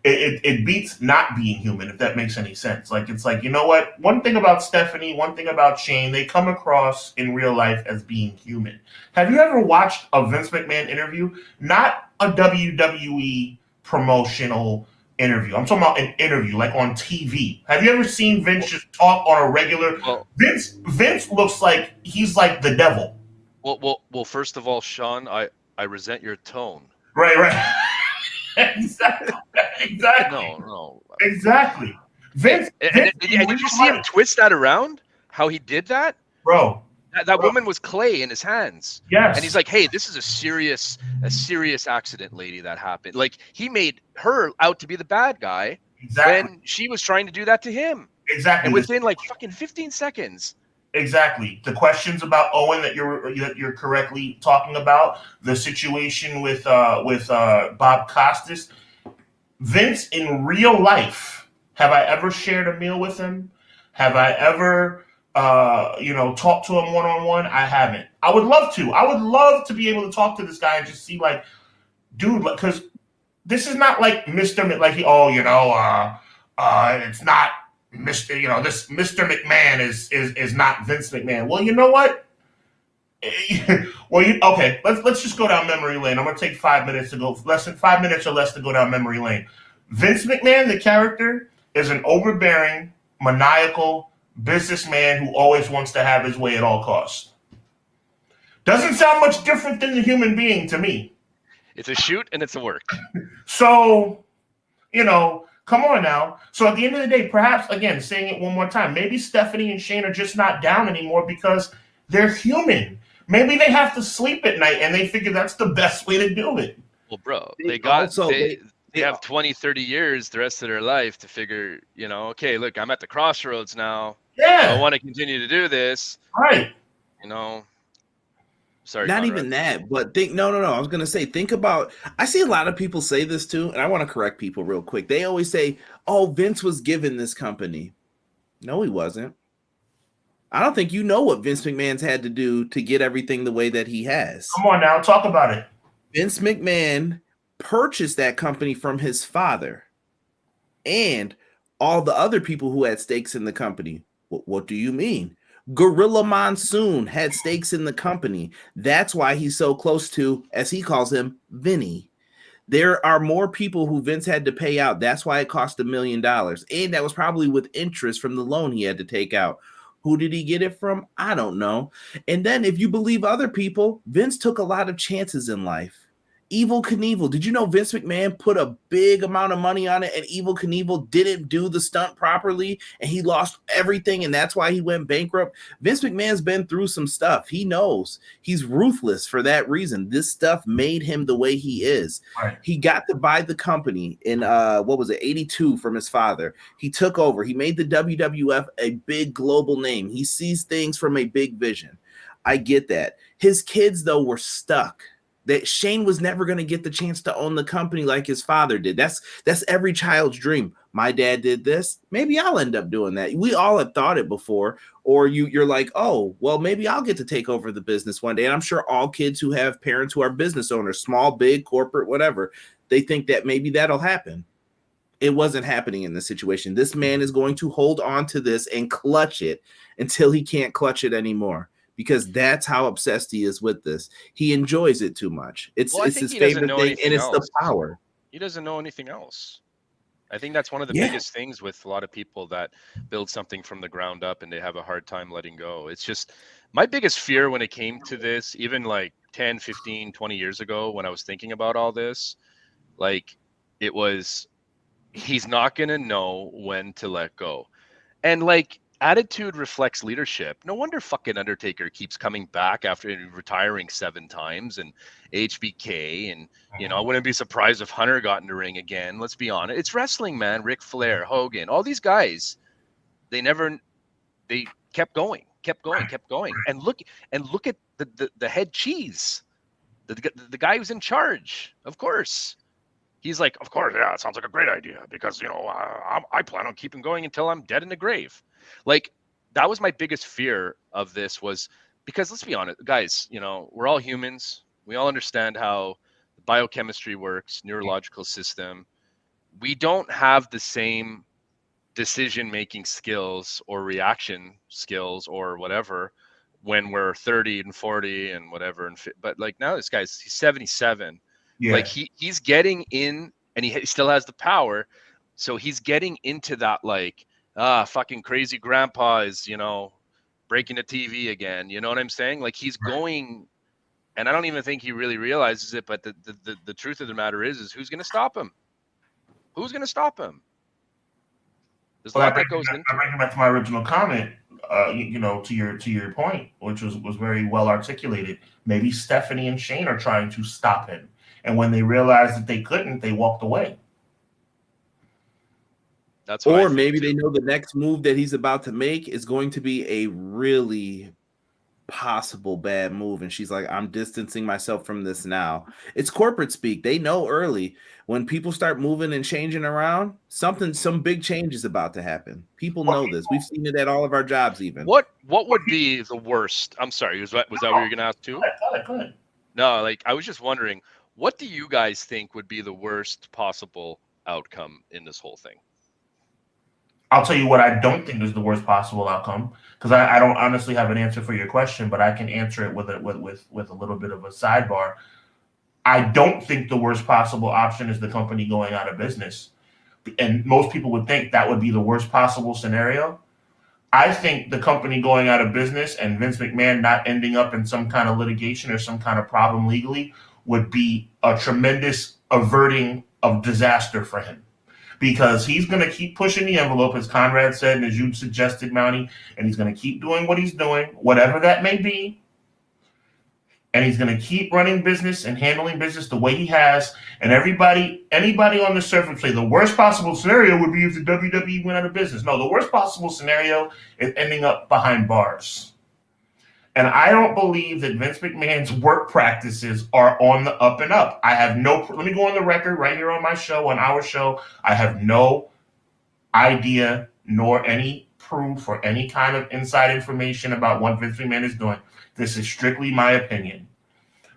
it beats not being human, if that makes any sense. Like, it's like, you know what? One thing about Stephanie, one thing about Shane, they come across in real life as being human. Have you ever watched a Vince McMahon interview? Not a WWE promotional interview. I'm talking about an interview, like on TV. Have you ever seen Vince just talk on a regular? Well, Vince looks like he's like the devil. Well. First of all, Sean, I resent your tone. Right. Exactly. No. Exactly. Vince. And did you see him twist that around? How he did that, bro? That woman was clay in his hands. Yes. And he's like, hey, this is a serious accident, lady, that happened. Like, he made her out to be the bad guy. when she was trying to do that to him. Exactly. And within like fucking 15 seconds. Exactly. The questions about Owen that you're correctly talking about, the situation with Bob Costas, Vince in real life, have I ever shared a meal with him? Have I ever talked to him one-on-one? I haven't. I would love to. I would love to be able to talk to this guy and just see, like, dude, because this is not like Mr. It's not Mr. This Mr. McMahon is not Vince McMahon. Well, you know what? Okay. Let's just go down memory lane. I'm gonna take 5 minutes to go, less than 5 minutes or less to go down memory lane. Vince McMahon, the character, is an overbearing, maniacal businessman who always wants to have his way at all costs. Doesn't sound much different than the human being to me. It's a shoot and it's a work. So, come on now. So at the end of the day, perhaps, again, saying it one more time, maybe Stephanie and Shane are just not down anymore because they're human. Maybe they have to sleep at night and they figure that's the best way to do it. Well, bro, they have 20, 30 years the rest of their life to figure, okay, look, I'm at the crossroads now. Yeah. I want to continue to do this. Right. Sorry, not Conrad. even that, but no. I was going to say, think about, I see a lot of people say this too, and I want to correct people real quick. They always say, oh, Vince was given this company. No, he wasn't. I don't think you know what Vince McMahon's had to do to get everything the way that he has. Come on now, talk about it. Vince McMahon purchased that company from his father and all the other people who had stakes in the company. What do you mean? Gorilla Monsoon had stakes in the company. That's why he's so close to, as he calls him, Vinny. There are more people who Vince had to pay out. That's why it cost $1 million. And that was probably with interest from the loan he had to take out. Who did he get it from? I don't know. And then if you believe other people, Vince took a lot of chances in life. Evel Knievel. Did you know Vince McMahon put a big amount of money on it and Evel Knievel didn't do the stunt properly and he lost everything and that's why he went bankrupt? Vince McMahon's been through some stuff. He knows. He's ruthless for that reason. This stuff made him the way he is. Right. He got to buy the company in 82 from his father. He took over. He made the WWF a big global name. He sees things from a big vision. I get that. His kids, though, were stuck. That Shane was never going to get the chance to own the company like his father did. That's every child's dream. My dad did this. Maybe I'll end up doing that. We all have thought it before. Or you're like, oh, well, maybe I'll get to take over the business one day. And I'm sure all kids who have parents who are business owners, small, big, corporate, whatever, they think that maybe that'll happen. It wasn't happening in this situation. This man is going to hold on to this and clutch it until he can't clutch it anymore. Because that's how obsessed he is with this. He enjoys it too much. It's his favorite thing, and it's the power. He doesn't know anything else. I think that's one of the biggest things with a lot of people that build something from the ground up and they have a hard time letting go. It's just my biggest fear when it came to this, even like 10, 15, 20 years ago when I was thinking about all this, like it was, he's not going to know when to let go. And like, attitude reflects leadership. No wonder fucking Undertaker keeps coming back after retiring 7 times and HBK. And, I wouldn't be surprised if Hunter got in the ring again. Let's be honest. It's wrestling, man. Ric Flair, Hogan, all these guys, they kept going. And look at the head cheese, the guy who's in charge, of course. He's like, of course, yeah, it sounds like a great idea because, I plan on keeping going until I'm dead in the grave. Like, that was my biggest fear of this was because let's be honest, guys, we're all humans. We all understand how biochemistry works, neurological system. We don't have the same decision-making skills or reaction skills or whatever when we're 30 and 40 and whatever. But like now this guy's, he's 77. Yeah. Like he's getting in and he still has the power. So he's getting into that like, fucking crazy grandpa is, breaking the TV again. You know what I'm saying? Like he's going, and I don't even think he really realizes it, but the truth of the matter is who's going to stop him? Who's going to stop him? There's a lot that goes into it. I'm bringing back to my original comment, to your point, which was very well articulated. Maybe Stephanie and Shane are trying to stop him. And when they realized that they couldn't, they walked away. That's what I Or think maybe too. they know the next move that he's about to make is going to be a really possible bad move, and she's like, I'm distancing myself from this now. It's corporate speak. They know early when people start moving and changing around, some big change is about to happen. People know this. We've seen it at all of our jobs. Even What would be the worst? I'm sorry, was that what you were gonna ask too? Go ahead. No, like I was just wondering, what do you guys think would be the worst possible outcome in this whole thing? I'll tell you what I don't think is the worst possible outcome, because I don't honestly have an answer for your question, but I can answer it with a little bit of a sidebar. I don't think the worst possible option is the company going out of business. And most people would think that would be the worst possible scenario. I think the company going out of business and Vince McMahon not ending up in some kind of litigation or some kind of problem legally would be a tremendous averting of disaster for him, because he's going to keep pushing the envelope, as Conrad said, and as you suggested, Mountie, and he's going to keep doing what he's doing, whatever that may be. And he's going to keep running business and handling business the way he has. And anybody on the surface say the worst possible scenario would be if the WWE went out of business. No, the worst possible scenario is ending up behind bars. And I don't believe that Vince McMahon's work practices are on the up and up. Let me go on the record right here on my show, on our show. I have no idea nor any proof or any kind of inside information about what Vince McMahon is doing. This is strictly my opinion.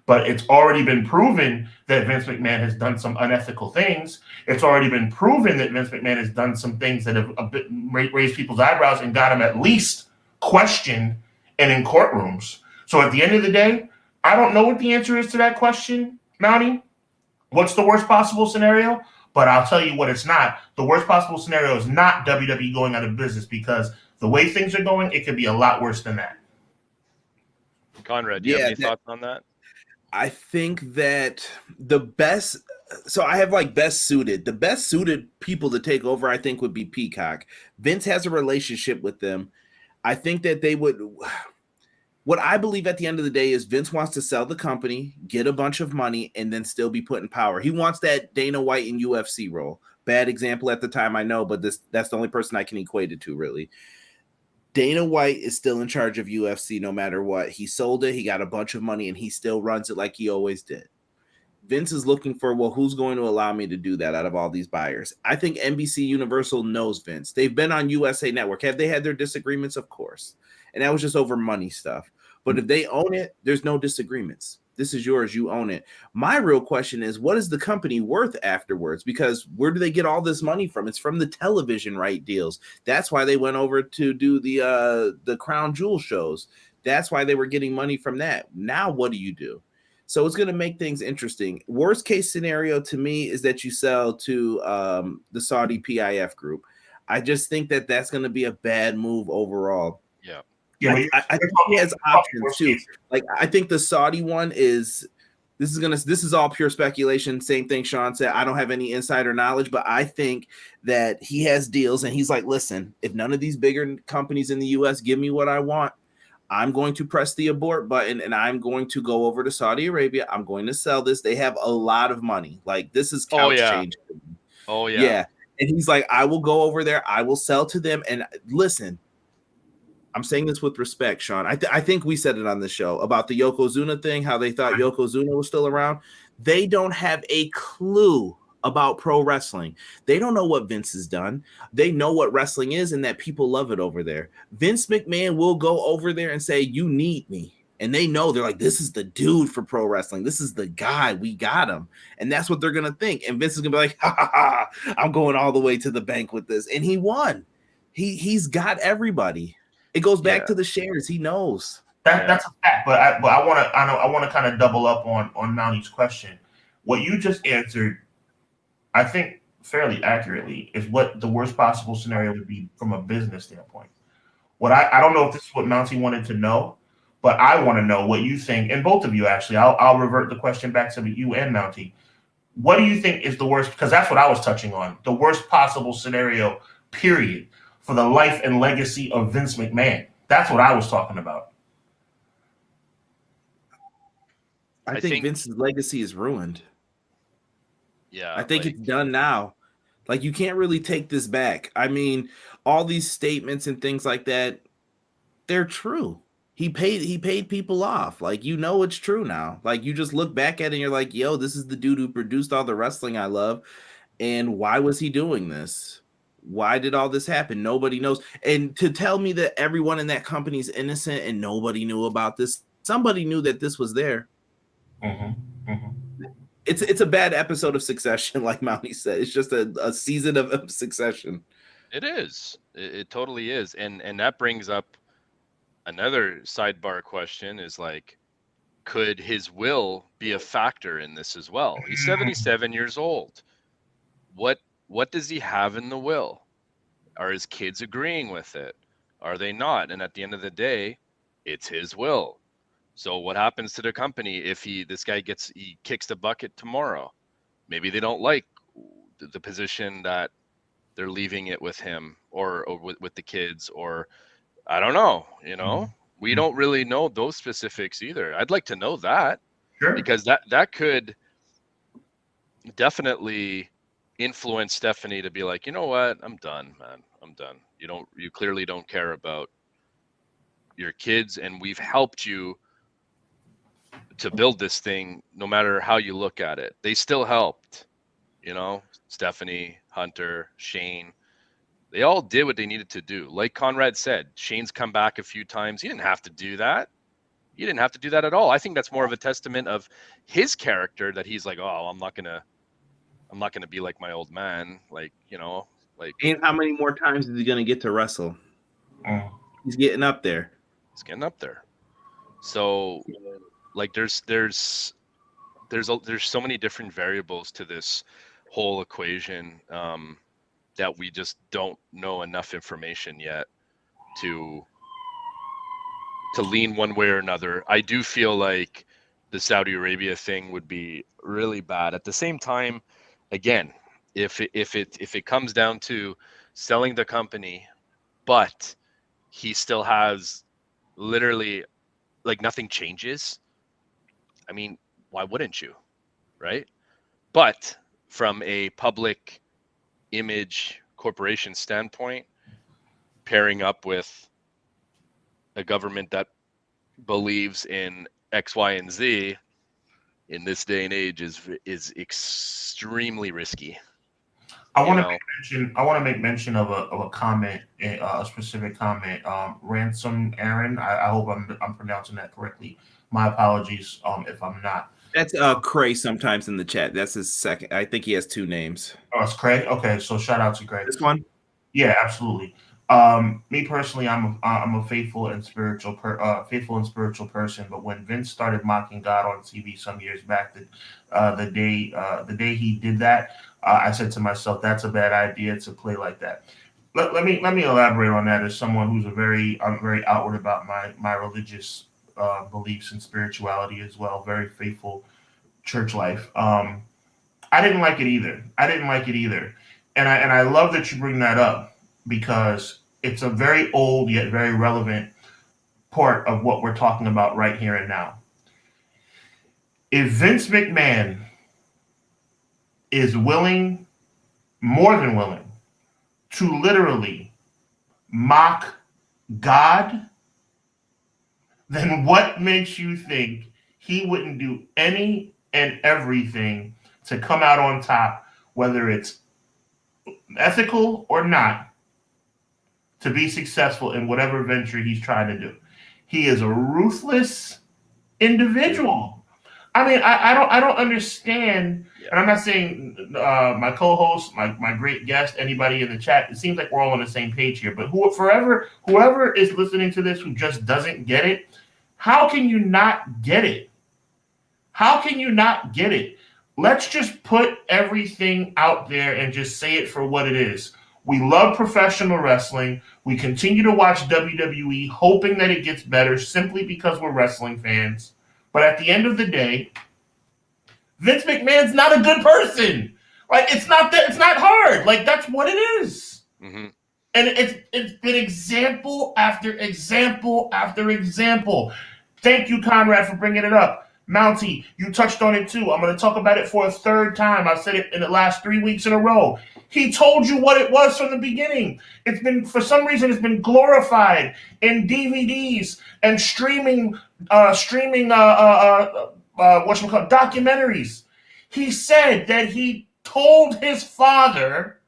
But it's already been proven that Vince McMahon has done some unethical things. It's already been proven that Vince McMahon has done some things that have raised people's eyebrows and got him at least questioned and in courtrooms. So at the end of the day, I don't know what the answer is to that question, Mountie. What's the worst possible scenario? But I'll tell you what it's not. The worst possible scenario is not WWE going out of business, because the way things are going, it could be a lot worse than that. Conrad, do you have any thoughts on that? I think that the best suited people to take over, I think, would be Peacock. Vince has a relationship with them. I think that they would. What I believe at the end of the day is Vince wants to sell the company, get a bunch of money, and then still be put in power. He wants that Dana White in UFC role. Bad example at the time, I know, but that's the only person I can equate it to, really. Dana White is still in charge of UFC no matter what. He sold it, he got a bunch of money, and he still runs it like he always did. Vince is looking for, well, who's going to allow me to do that out of all these buyers? I think NBC Universal knows Vince. They've been on USA Network. Have they had their disagreements? Of course. And that was just over money stuff. But if they own it, there's no disagreements. This is yours. You own it. My real question is, what is the company worth afterwards? Because where do they get all this money from? It's from the television right deals. That's why they went over to do the Crown Jewel shows. That's why they were getting money from that. Now, what do you do? So it's going to make things interesting. Worst case scenario to me is that you sell to the Saudi PIF group. I just think that that's going to be a bad move overall. Yeah. Yeah, I think he has options too. Like, I think the Saudi one is this is all pure speculation. Same thing Sean said. I don't have any insider knowledge, but I think that he has deals and he's like, listen, if none of these bigger companies in the US give me what I want, I'm going to press the abort button and I'm going to go over to Saudi Arabia. I'm going to sell this. They have a lot of money. Like, this is couch change. Oh yeah. Yeah. And he's like, I will go over there. I will sell to them. And listen, I'm saying this with respect, Sean. I think we said it on the show about the Yokozuna thing, how they thought Yokozuna was still around. They don't have a clue about pro wrestling. They don't know what Vince has done. They know what wrestling is and that people love it over there. Vince McMahon will go over there and say, you need me. And they know, they're like, this is the dude for pro wrestling. This is the guy. We got him. And that's what they're going to think. And Vince is going to be like, ha, ha, ha, I'm going all the way to the bank with this. And he won. He's got everybody. It goes back to the shares. He knows. That's a fact. But I want to kind of double up on Mountie's question. What you just answered, I think fairly accurately, is what the worst possible scenario would be from a business standpoint. What I don't know if this is what Mountie wanted to know, but I want to know what you think, and both of you actually. I'll revert the question back to you and Mountie. What do you think is the worst? Because that's what I was touching on. The worst possible scenario, period, for the life and legacy of Vince McMahon. That's what I was talking about. I think Vince's legacy is ruined. Yeah. I think it's done now. Like, you can't really take this back. I mean, all these statements and things like that, they're true. He paid people off. Like, you know, it's true now. Like, you just look back at it and you're like, yo, this is the dude who produced all the wrestling I love. And why was he doing this? Why did all this happen? Nobody knows. And to tell me that everyone in that company is innocent and nobody knew about this, somebody knew that this was there. It's a bad episode of Succession, like Mountie said. It's just a season of Succession. It is. It totally is. And that brings up another sidebar question is like, could his will be a factor in this as well? He's 77 years old. What does he have in the will? Are his kids agreeing with it? Are they not? And at the end of the day, it's his will. So what happens to the company if this guy kicks the bucket tomorrow? Maybe they don't like the position that they're leaving it with him or with the kids, or I don't know, you know. We don't really know those specifics either. I'd like to know that. Sure. Because that could definitely influence Stephanie to be like, you know what, I'm done, man. I'm done. You clearly don't care about your kids, and we've helped you to build this thing no matter how you look at it. They still helped, you know, Stephanie, Hunter, Shane. They all did what they needed to do. Like Conrad said, Shane's come back a few times. He didn't have to do that. He didn't have to do that at all. I think that's more of a testament of his character, that he's like, oh, I'm not gonna be like my old man. Like, you know, like. And how many more times is he gonna get to wrestle? He's getting up there. He's getting up there. So, like, there's so many different variables to this whole equation that we just don't know enough information yet to lean one way or another. I do feel like the Saudi Arabia thing would be really bad. At the same time, again, if it comes down to selling the company, but he still has literally like nothing changes, I mean, why wouldn't you, right? But from a public image corporation standpoint, pairing up with a government that believes in X, Y, and Z in this day and age is extremely risky. I want to make mention of a comment, a specific comment. Ransom Aaron. I hope I'm pronouncing that correctly. My apologies if I'm not. That's Cray sometimes in the chat. That's his second. I think he has two names. Oh, it's Craig. Okay, so shout out to Craig. This one? Yeah, absolutely. Me personally, I'm a faithful and spiritual person. But when Vince started mocking God on TV some years back, the day he did that, I said to myself, that's a bad idea to play like that. Let me elaborate on that as someone who's I'm very outward about my religious beliefs and spirituality as well. Very faithful church life. I didn't like it either. And I love that you bring that up, because it's a very old yet very relevant part of what we're talking about right here and now. If Vince McMahon is willing, more than willing, to literally mock God, then what makes you think he wouldn't do any and everything to come out on top, whether it's ethical or not, to be successful in whatever venture he's trying to do? He is a ruthless individual. I mean, I don't understand, and I'm not saying my co-host, my great guest, anybody in the chat. It seems like we're all on the same page here. But whoever is listening to this who just doesn't get it, how can you not get it? How can you not get it? Let's just put everything out there and just say it for what it is. We love professional wrestling. We continue to watch WWE, hoping that it gets better simply because we're wrestling fans. But at the end of the day, Vince McMahon's not a good person. Like, it's not hard. Like, that's what it is. Mm-hmm. And it's been example after example after example. Thank you, Conrad, for bringing it up. Mountie, you touched on it too. I'm going to talk about it for a third time. I've said it in the last 3 weeks in a row. He told you what it was from the beginning. It's been, for some reason, it's been glorified in DVDs and streaming documentaries. He said that he told his father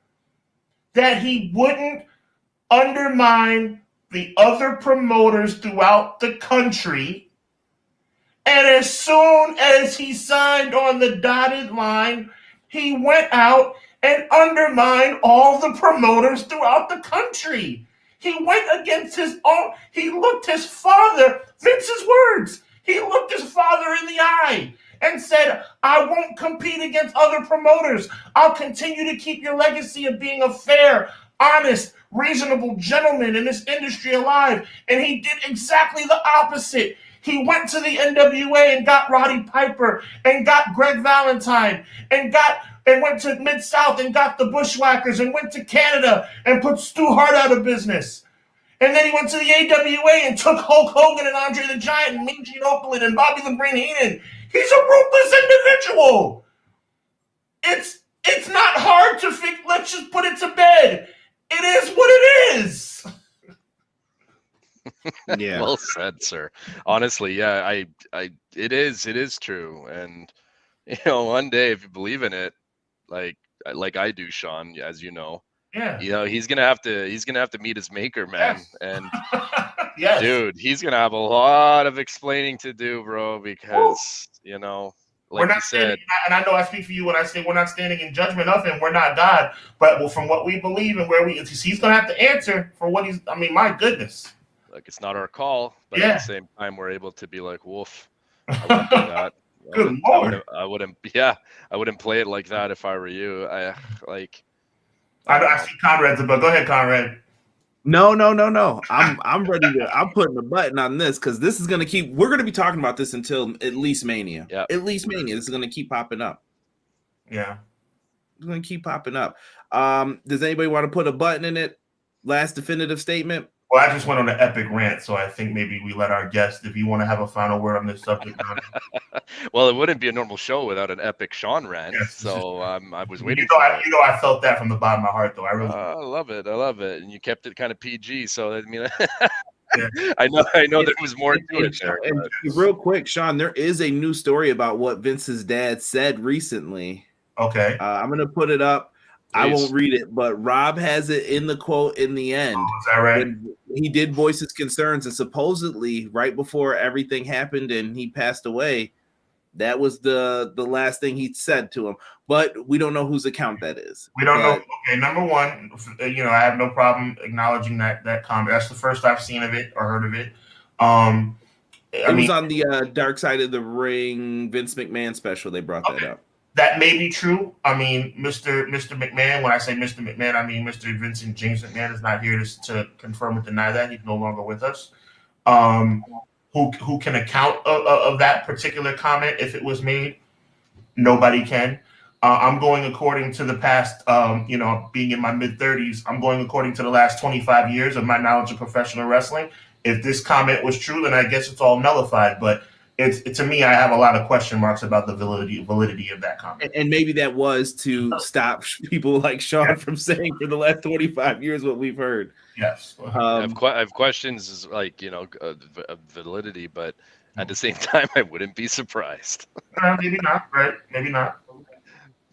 that he wouldn't undermine the other promoters throughout the country. And as soon as he signed on the dotted line, he went out and undermined all the promoters throughout the country. He went against his own. He looked his father, Vince's words, he looked his father in the eye and said, I won't compete against other promoters. I'll continue to keep your legacy of being a fair, honest, reasonable gentleman in this industry alive. And he did exactly the opposite. He went to the NWA and got Roddy Piper and got Greg Valentine and went to Mid-South and got the Bushwhackers and went to Canada and put Stu Hart out of business. And then he went to the AWA and took Hulk Hogan and Andre the Giant and Mean Gene Okerlund and Bobby the Brain Heenan. He's a ruthless individual. It's not hard to fix. Let's just put it to bed. It is what it is. Yeah. Well said, sir. Honestly, yeah, it is true. And one day, if you believe in it, like I do, Sean, as you know, he's gonna have to meet his maker, man. Yes. And yes. dude, he's gonna have a lot of explaining to do, bro, because we're not standing, and I know I speak for you when I say we're not standing in judgment of him. We're not God, but from what we believe and where he's gonna have to answer for what he's. I mean, my goodness. Like, it's not our call, but at the same time, we're able to be like, woof, I wouldn't do that. Good Lord. I wouldn't play it like that if I were you. I see Conrad's about. Go ahead, Conrad. No. I'm ready I'm putting a button on this because this is gonna we're gonna be talking about this until at least Mania. Yeah. At least Mania. This is gonna keep popping up. Yeah. It's gonna keep popping up. Does anybody want to put a button in it? Last definitive statement? Well, I just went on an epic rant, so I think maybe we let our guest, if you want to have a final word on this subject. Well, it wouldn't be a normal show without an epic Sean rant. Yes, so I was waiting. I felt that from the bottom of my heart, though. I love it. And you kept it kind of PG. So I mean, I know there was more to it there. And real quick, Sean, there is a new story about what Vince's dad said recently. Okay. I'm gonna put it up. Please. I won't read it, but Rob has it in the quote in the end. Oh, is that right? He did voice his concerns, and supposedly right before everything happened and he passed away, that was the last thing he said to him. But we don't know whose account that is. We don't know. Okay, number one, I have no problem acknowledging that comment. That's the first I've seen of it or heard of it. It was on the Dark Side of the Ring Vince McMahon special. They brought that up. That may be true. I mean, Mr. McMahon, when I say Mr. McMahon, I mean Mr. Vincent James McMahon is not here to confirm or deny that. He's no longer with us. Who can account of that particular comment if it was made? Nobody can. I'm going according to the past, being in my mid-30s, I'm going according to the last 25 years of my knowledge of professional wrestling. If this comment was true, then I guess it's all nullified. But to me, I have a lot of question marks about the validity of that comment. And maybe that was to stop people like Sean from saying for the last 25 years what we've heard. Yes. I have questions like, validity, but at the same time, I wouldn't be surprised. Maybe not, right? Maybe not.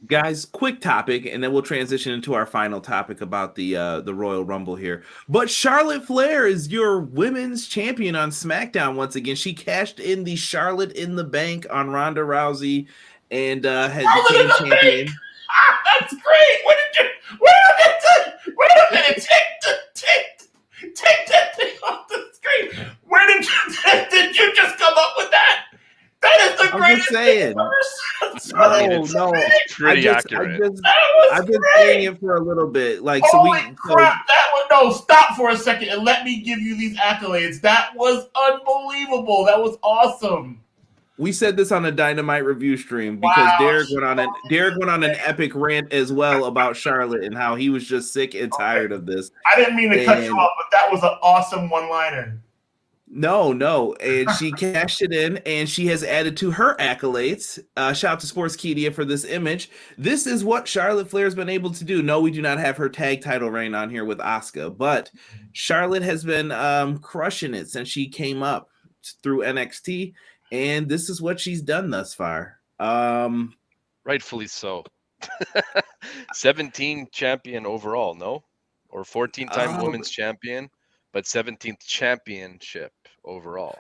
Guys, quick topic, and then we'll transition into our final topic about the Royal Rumble here. But Charlotte Flair is your women's champion on SmackDown once again. She cashed in the Charlotte in the Bank on Ronda Rousey and has became champion. That's great. Wait a minute. Take that thing off the screen. Where did you just come up with that? That is the greatest thing ever. No, pretty accurate. I've been saying it for a little bit. Like, crap! Stop for a second and let me give you these accolades. That was unbelievable. That was awesome. We said this on a Dynamite review stream because Derek went on an epic rant as well about Charlotte and how he was just sick and tired of this. I didn't mean to cut you off, but that was an awesome one-liner. No, and she cashed it in, and she has added to her accolades. Shout out to Sportskeeda for this image. This is what Charlotte Flair has been able to do. No, we do not have her tag title reign on here with Asuka, but Charlotte has been crushing it since she came up through NXT, and this is what she's done thus far. Rightfully so. 17 champion overall, no? Or 14-time women's champion, but 17th championship overall.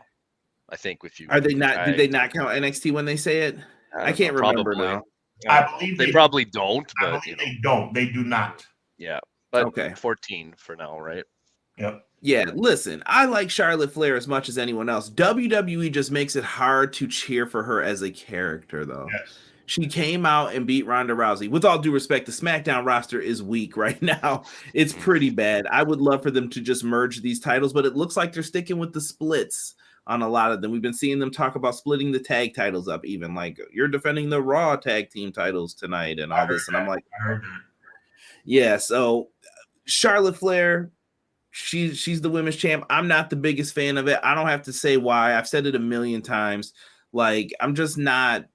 I think with you. Are they not? Did they not count NXT when they say it? I can't remember now. I believe they probably don't, but I believe they don't. They do not. Yeah, but okay. 14 for now, right? Yep. Yeah, listen, I like Charlotte Flair as much as anyone else. WWE just makes it hard to cheer for her as a character, though. Yes. She came out and beat Ronda Rousey. With all due respect, the SmackDown roster is weak right now. It's pretty bad. I would love for them to just merge these titles, but it looks like they're sticking with the splits on a lot of them. We've been seeing them talk about splitting the tag titles up, even like you're defending the Raw tag team titles tonight and all this. And I'm like, yeah, so Charlotte Flair, she's the women's champ. I'm not the biggest fan of it. I don't have to say why. I've said it a million times. Like, I'm just not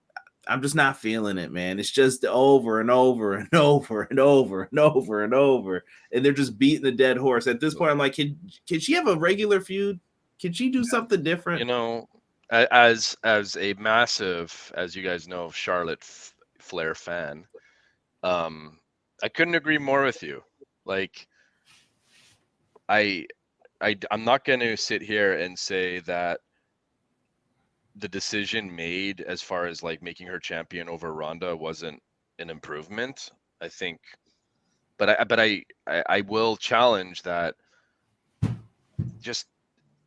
feeling it, man. It's just over and over and over and over and over and over. And they're just beating the dead horse. At this point, I'm like, can she have a regular feud? Can she do something different? You know, as a massive, as you guys know, Charlotte Flair fan, I couldn't agree more with you. Like, I'm not going to sit here and say that the decision made as far as like making her champion over Ronda wasn't an improvement. I think, but I will challenge that. Just,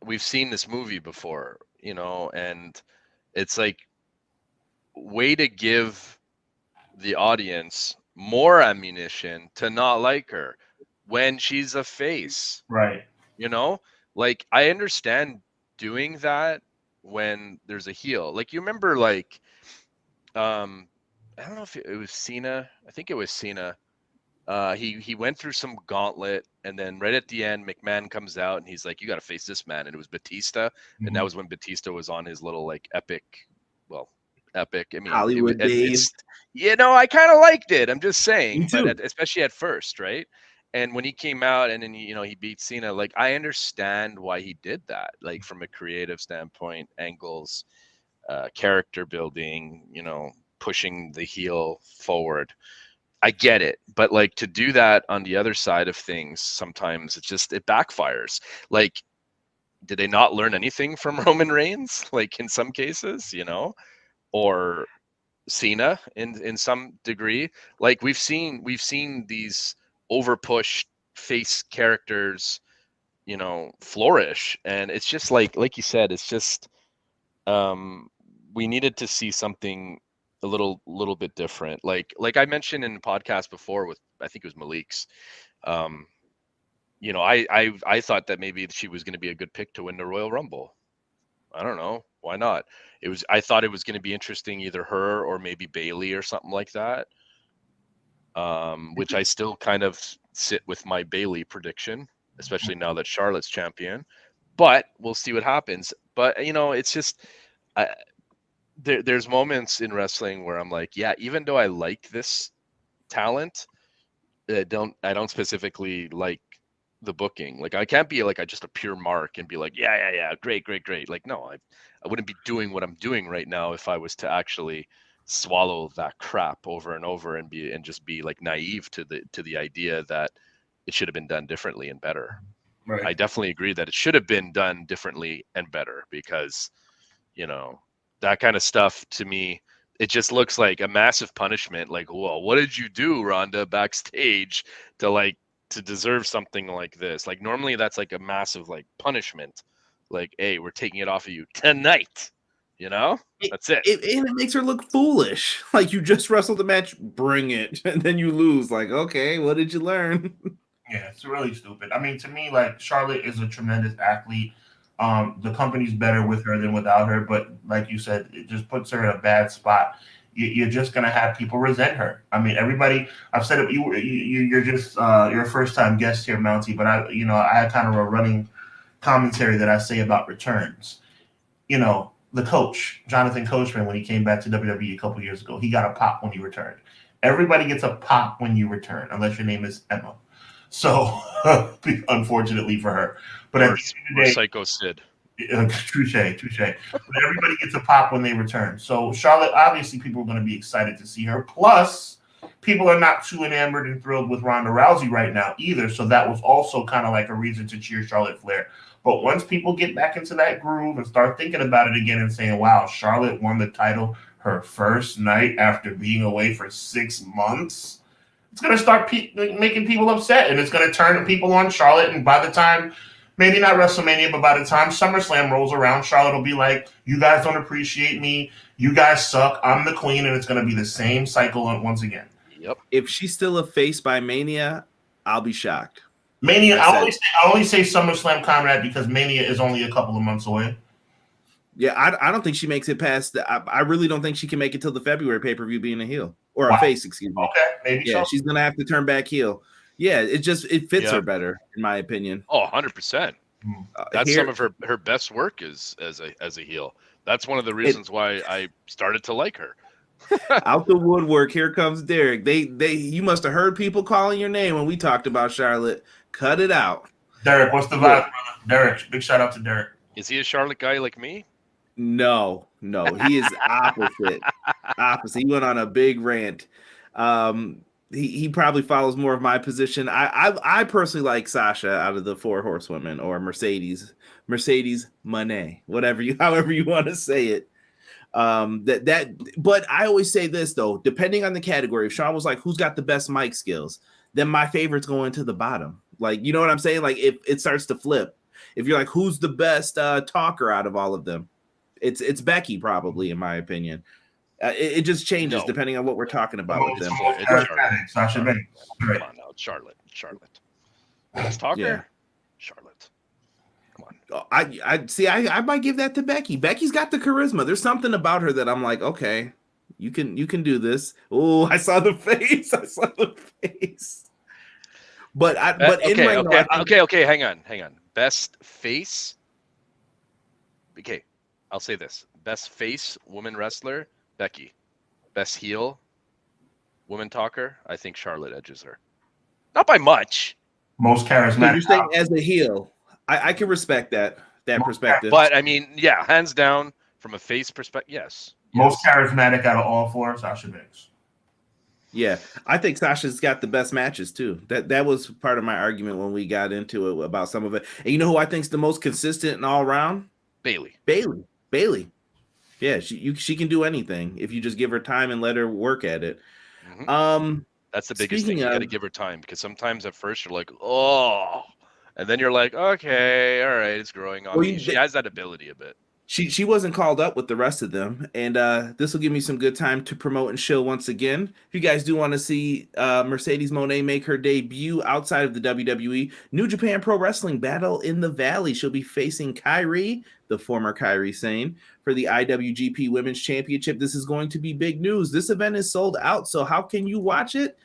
we've seen this movie before, you know, and it's like, way to give the audience more ammunition to not like her when she's a face, right? You know, like, I understand doing that when there's a heel. Like, you remember, like, I don't know if it was Cena. I think it was Cena. He went through some gauntlet, and then right at the end, McMahon comes out and he's like, "You got to face this man," and it was Batista, and that was when Batista was on his little like epic. I mean, Hollywood days. You know, I kind of liked it. I'm just saying, Me too. but especially at first, right? And when he came out and then he beat Cena, like, I understand why he did that, like, from a creative standpoint, angles, character building, you know, pushing the heel forward. I get it, but like, to do that on the other side of things, sometimes it backfires. Like, did they not learn anything from Roman Reigns? Like, in some cases, you know, or Cena in some degree. Like, we've seen these overpushed face characters, you know, flourish, and it's just like you said, it's just we needed to see something a little bit different. Like I mentioned in the podcast before with, I think it was Malik's, you know, I thought that maybe she was going to be a good pick to win the Royal Rumble. I don't know, why not? I thought it was going to be interesting, either her or maybe Bayley or something like that. Which I still kind of sit with my Bayley prediction, especially now that Charlotte's champion. But we'll see what happens. But, you know, it's just, there's moments in wrestling where I'm like, yeah, even though I like this talent, I don't specifically like the booking. Like, I can't be like just a pure mark and be like, yeah, great. Like, no, I wouldn't be doing what I'm doing right now if I was to actually swallow that crap over and over and just be like naive to the idea that it should have been done differently and better. Right. I definitely agree that it should have been done differently and better, because, you know, that kind of stuff, to me, it just looks like a massive punishment. Like, whoa, what did you do, Ronda, backstage to deserve something like this? Like, normally that's like a massive like punishment. Like, hey, we're taking it off of you tonight. You know, that's it. And it makes her look foolish. Like, you just wrestled the match, bring it, and then you lose. Like, okay, what did you learn? Yeah, it's really stupid. I mean, to me, like, Charlotte is a tremendous athlete. The company's better with her than without her, but like you said, it just puts her in a bad spot. You're just gonna have people resent her. I mean, everybody. I've said it. You're just you're a first time guest here, Mountie. But I had kind of a running commentary that I say about returns. You know, the coach, Jonathan Coachman, when he came back to WWE a couple years ago, he got a pop when he returned. Everybody gets a pop when you return, unless your name is Emma. So, unfortunately for her. But at the end of the day, Psycho Sid. touche. But everybody gets a pop when they return. So Charlotte, obviously, people are going to be excited to see her. Plus, people are not too enamored and thrilled with Ronda Rousey right now either. So that was also kind of like a reason to cheer Charlotte Flair. But once people get back into that groove and start thinking about it again and saying, wow, Charlotte won the title her first night after being away for 6 months, it's going to start making people upset, and it's going to turn people on Charlotte. And by the time, maybe not WrestleMania, but by the time SummerSlam rolls around, Charlotte will be like, you guys don't appreciate me. You guys suck. I'm the queen. And it's going to be the same cycle once again. Yep. If she's still a face by Mania, I'll be shocked. Mania, I only say SummerSlam, Conrad, because Mania is only a couple of months away. Yeah, I don't think she makes it past. I really don't think she can make it till the February pay-per-view being a heel or a face, excuse me. Okay, maybe yeah, so. She's gonna have to turn back heel. Yeah, it fits her better, in my opinion. Oh, 100%. That's some of her best work is as a heel. That's one of the reasons why I started to like her. Out the woodwork, here comes Derek. You must have heard people calling your name when we talked about Charlotte. Cut it out. Derek, what's the vibe, brother? Derek, big shout out to Derek. Is he a Charlotte guy like me? No, he is opposite. He went on a big rant. He probably follows more of my position. I personally like Sasha out of the 4 horsewomen, or Mercedes Moné, however you want to say it. But I always say this though, depending on the category, if Sean was like, who's got the best mic skills, then my favorites go into the bottom. Like, you know what I'm saying? Like, if it starts to flip, if you're like, who's the best talker out of all of them, it's Becky, probably, in my opinion. It just changes depending on what we're talking about with them. It's Sasha Banks. Come on now, Charlotte. Best talker? Yeah. Charlotte. Come on. I see. I might give that to Becky. Becky's got the charisma. There's something about her that I'm like, okay, you can do this. Oh, I saw the face. But okay. Hang on. Best face. Okay, I'll say this: best face woman wrestler, Becky. Best heel woman talker, I think Charlotte edges her. Not by much. Most charismatic. So you're saying as a heel, I can respect that perspective. But I mean, yeah, hands down from a face perspective, yes. Most charismatic out of all 4, Sasha Banks. Yeah, I think Sasha's got the best matches too. That was part of my argument when we got into it about some of it. And you know who I think's the most consistent and all around? Bayley. Yeah, she can do anything if you just give her time and let her work at it. Mm-hmm. That's the biggest thing. You got to give her time, because sometimes at first you're like, oh, and then you're like, okay, all right, it's growing on me. She has that ability a bit. She wasn't called up with the rest of them, and this will give me some good time to promote and shill once again. If you guys do want to see Mercedes Moné make her debut outside of the WWE, New Japan Pro Wrestling Battle in the Valley. She'll be facing Kairi, the former Kairi Sane, for the IWGP Women's Championship. This is going to be big news. This event is sold out, so how can you watch it?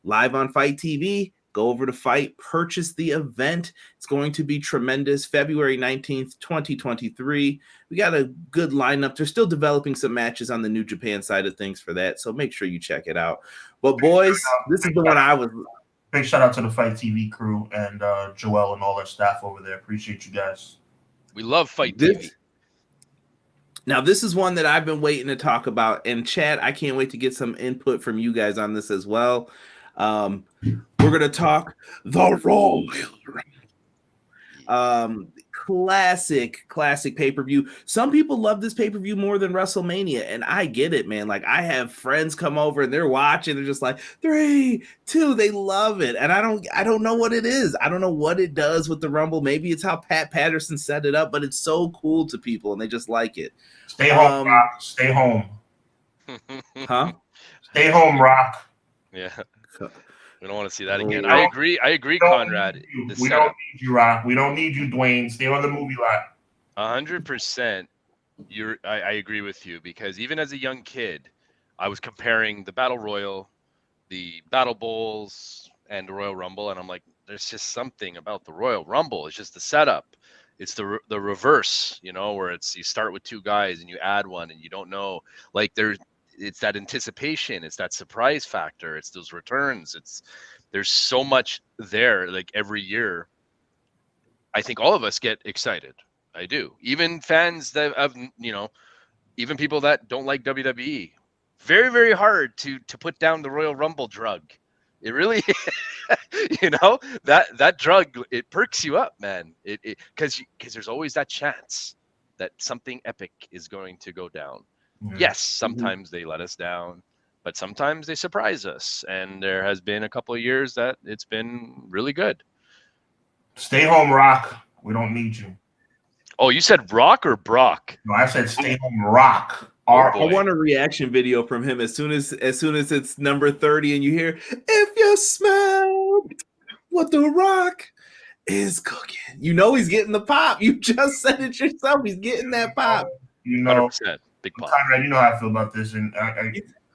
Live on Fight TV. Go over to Fight, purchase the event. It's going to be tremendous. February 19th, 2023. We got a good lineup. They're still developing some matches on the New Japan side of things for that, so make sure you check it out. But boys, this is the one I was... Big shout out to the Fight TV crew and Joel and all their staff over there. Appreciate you guys. We love Fight TV. Now, this is one that I've been waiting to talk about. And Chad, I can't wait to get some input from you guys on this as well. We're going to talk the Royal classic pay-per-view. Some people love this pay-per-view more than WrestleMania, and I get it, man. Like, I have friends come over and they're watching, they're just like 3, 2, they love it. And I don't know what it is. I don't know what it does with the Rumble. Maybe it's how Pat Patterson set it up, but it's so cool to people and they just like it. Stay home, Rock. Stay home. Huh? Stay home, Rock. Yeah. We don't want to see that again. I agree, Conrad. We don't need you, Rock. We don't need you, Dwayne. Stay on the movie lot. 100%. I agree with you, because even as a young kid, I was comparing the Battle Royal, the Battle Bowls, and the Royal Rumble, and I'm like, there's just something about the Royal Rumble. It's just the setup. It's the reverse, you know, where it's you start with two guys and you add one and you don't know. Like it's that anticipation, it's that surprise factor, it's those returns. There's so much there. Like every year, I think all of us get excited. I do. Even fans that have, you know, even people that don't like WWE. Very, very hard to put down the Royal Rumble drug. It really, you know, that drug, it perks you up, man. It because there's always that chance that something epic is going to go down. Yeah. Yes, sometimes they let us down, but sometimes they surprise us. And there has been a couple of years that it's been really good. Stay home, Rock. We don't need you. Oh, you said Rock or Brock? No, I said stay home, Rock. I want a reaction video from him as soon as it's number 30 and you hear, if you smell what the Rock is cooking. You know he's getting the pop. You just said it yourself. He's getting that pop. You know, 100%. Big pop. Conrad, you know how I feel about this. And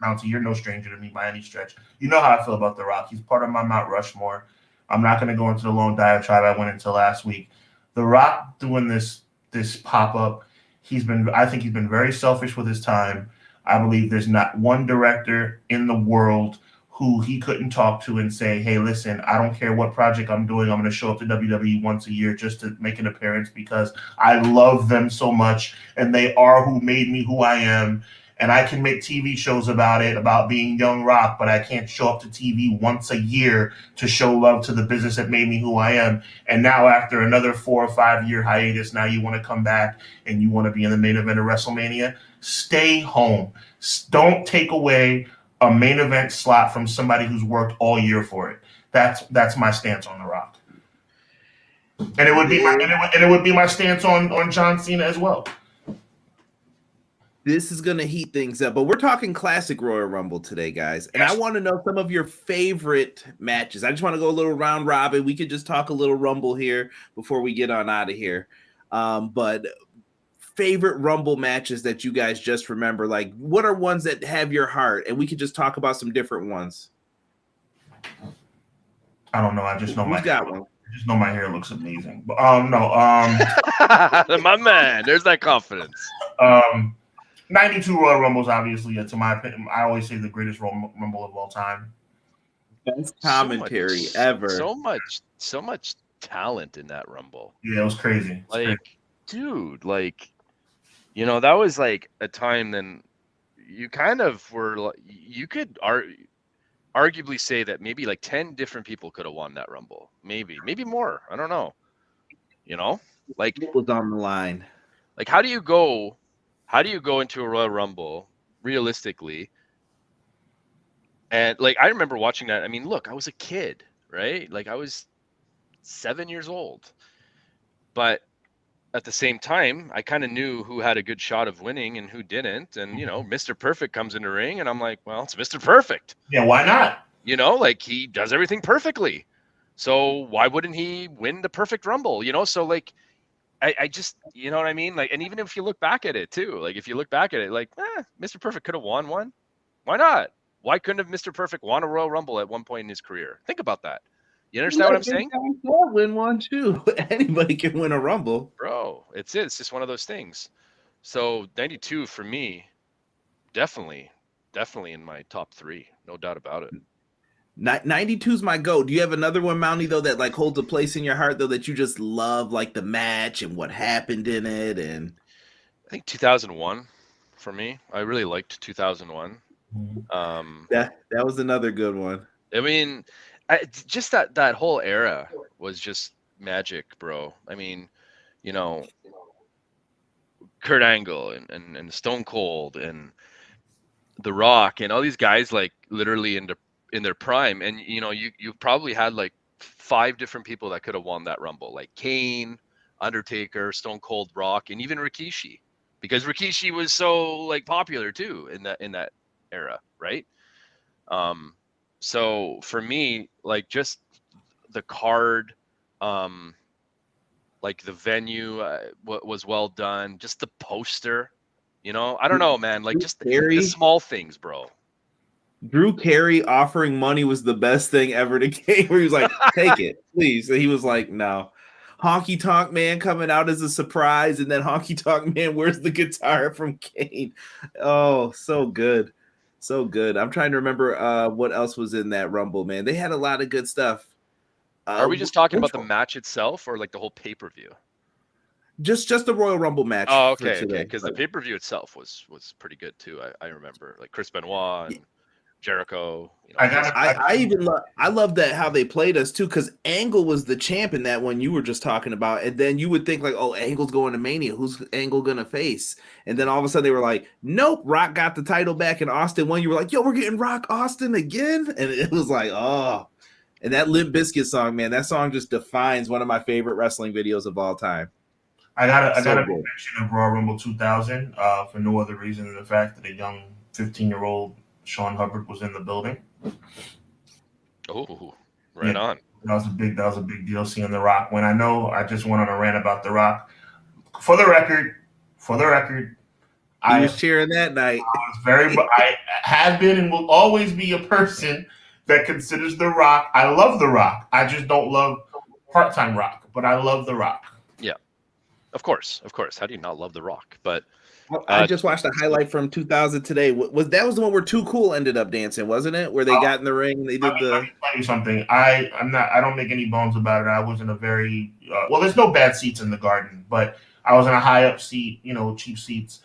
Mountie, you're no stranger to me by any stretch. You know how I feel about The Rock. He's part of my Mount Rushmore. I'm not going to go into the long diatribe I went into last week. The Rock doing this pop-up, I think he's been very selfish with his time. I believe there's not one director in the world who he couldn't talk to and say, hey, listen, I don't care what project I'm doing. I'm going to show up to WWE once a year just to make an appearance because I love them so much and they are who made me who I am. And I can make TV shows about it, about being young Rock, but I can't show up to TV once a year to show love to the business that made me who I am. And now after another 4 or 5 year hiatus, now you want to come back and you want to be in the main event of WrestleMania? Stay home. Don't take away a main event slot from somebody who's worked all year for it. That's my stance on The Rock. And it would be my stance on John Cena as well. This is going to heat things up, but we're talking classic Royal Rumble today, guys. And I want to know some of your favorite matches. I just want to go a little round robin. We could just talk a little Rumble here before we get on out of here. But favorite Rumble matches that you guys just remember, like what are ones that have your heart? And we could just talk about some different ones. I don't know. I just know Who's got one? I just know my hair looks amazing. But my man, there's that confidence. 92 Royal Rumbles, obviously, to my opinion, I always say the greatest Rumble of all time. Best commentary ever. So much talent in that Rumble. Yeah, it was crazy. Dude, you know, that was like a time then you kind of were, you could arguably say that maybe like 10 different people could have won that Rumble. Maybe more. I don't know. You know, like it was on the line. Like, how do you go into a Royal Rumble realistically? And like, I remember watching that. I mean, look, I was a kid, right? Like I was 7 years old, but at the same time, I kind of knew who had a good shot of winning and who didn't. And, you know, Mr. Perfect comes in the ring and I'm like, well, it's Mr. Perfect. Yeah, why not? You know, like he does everything perfectly. So why wouldn't he win the perfect Rumble? You know, so like, I just, you know what I mean? Like, and even if you look back at it too, like if you look back at it, like, Mr. Perfect could have won one. Why not? Why couldn't have Mr. Perfect won a Royal Rumble at one point in his career? Think about that. You understand what I'm saying? Win one too. Anybody can win a Rumble, bro. It's just one of those things. So 92 for me, definitely in my top 3, no doubt about it. 92 is my goat. Do you have another one, Mountie, though, that like holds a place in your heart, though, that you just love, like the match and what happened in it? And I think 2001 for me. I really liked 2001. That was another good one. I mean, just that whole era was just magic, bro. I mean, you know, Kurt Angle and Stone Cold and The Rock and all these guys, like literally in their prime. And you know, you probably had like 5 different people that could have won that Rumble, like Kane, Undertaker, Stone Cold, Rock, and even Rikishi, because Rikishi was so like popular too in that era, right? So for me, like just the card, like the venue was well done, just the poster, you know, I don't know, man, like just the small things, bro. Drew Carey offering money was the best thing ever to Kane, where he was like, take it, please. And he was like, no. Honky Tonk Man coming out as a surprise, and then Honky Tonk Man, where's the guitar from Kane? Oh, so good. So good. I'm trying to remember what else was in that Rumble, man. They had a lot of good stuff. Are we just talking about the match itself or like the whole pay-per-view? Just the Royal Rumble match. Oh, okay. Because the pay-per-view itself was pretty good too. I remember like Chris Benoit and Jericho. I love that how they played us too, because Angle was the champ in that one you were just talking about, and then you would think like, oh, Angle's going to Mania, who's Angle gonna face? And then all of a sudden they were like, nope, Rock got the title back in Austin. One, you were like, yo, we're getting Rock Austin again, and it was like, oh. And that Limp Bizkit song, man, that song just defines one of my favorite wrestling videos of all time. I got a mention of Royal Rumble 2000 for no other reason than the fact that a young 15-year-old Sean Hubbard was in the building. Oh, right on. That was a big deal seeing The Rock win. I know I just went on a rant about The Rock. For the record, I was cheering that night. I have been and will always be a person that considers The Rock. I love The Rock. I just don't love part-time Rock, but I love The Rock. Yeah, of course. How do you not love The Rock? But I just watched a highlight from 2000 today. Was the one where Too Cool ended up dancing, wasn't it? Where they got in the ring and they did Let me tell you something. I don't make any bones about it. I was in a very there's no bad seats in the Garden, but I was in a high up seat, cheap seats.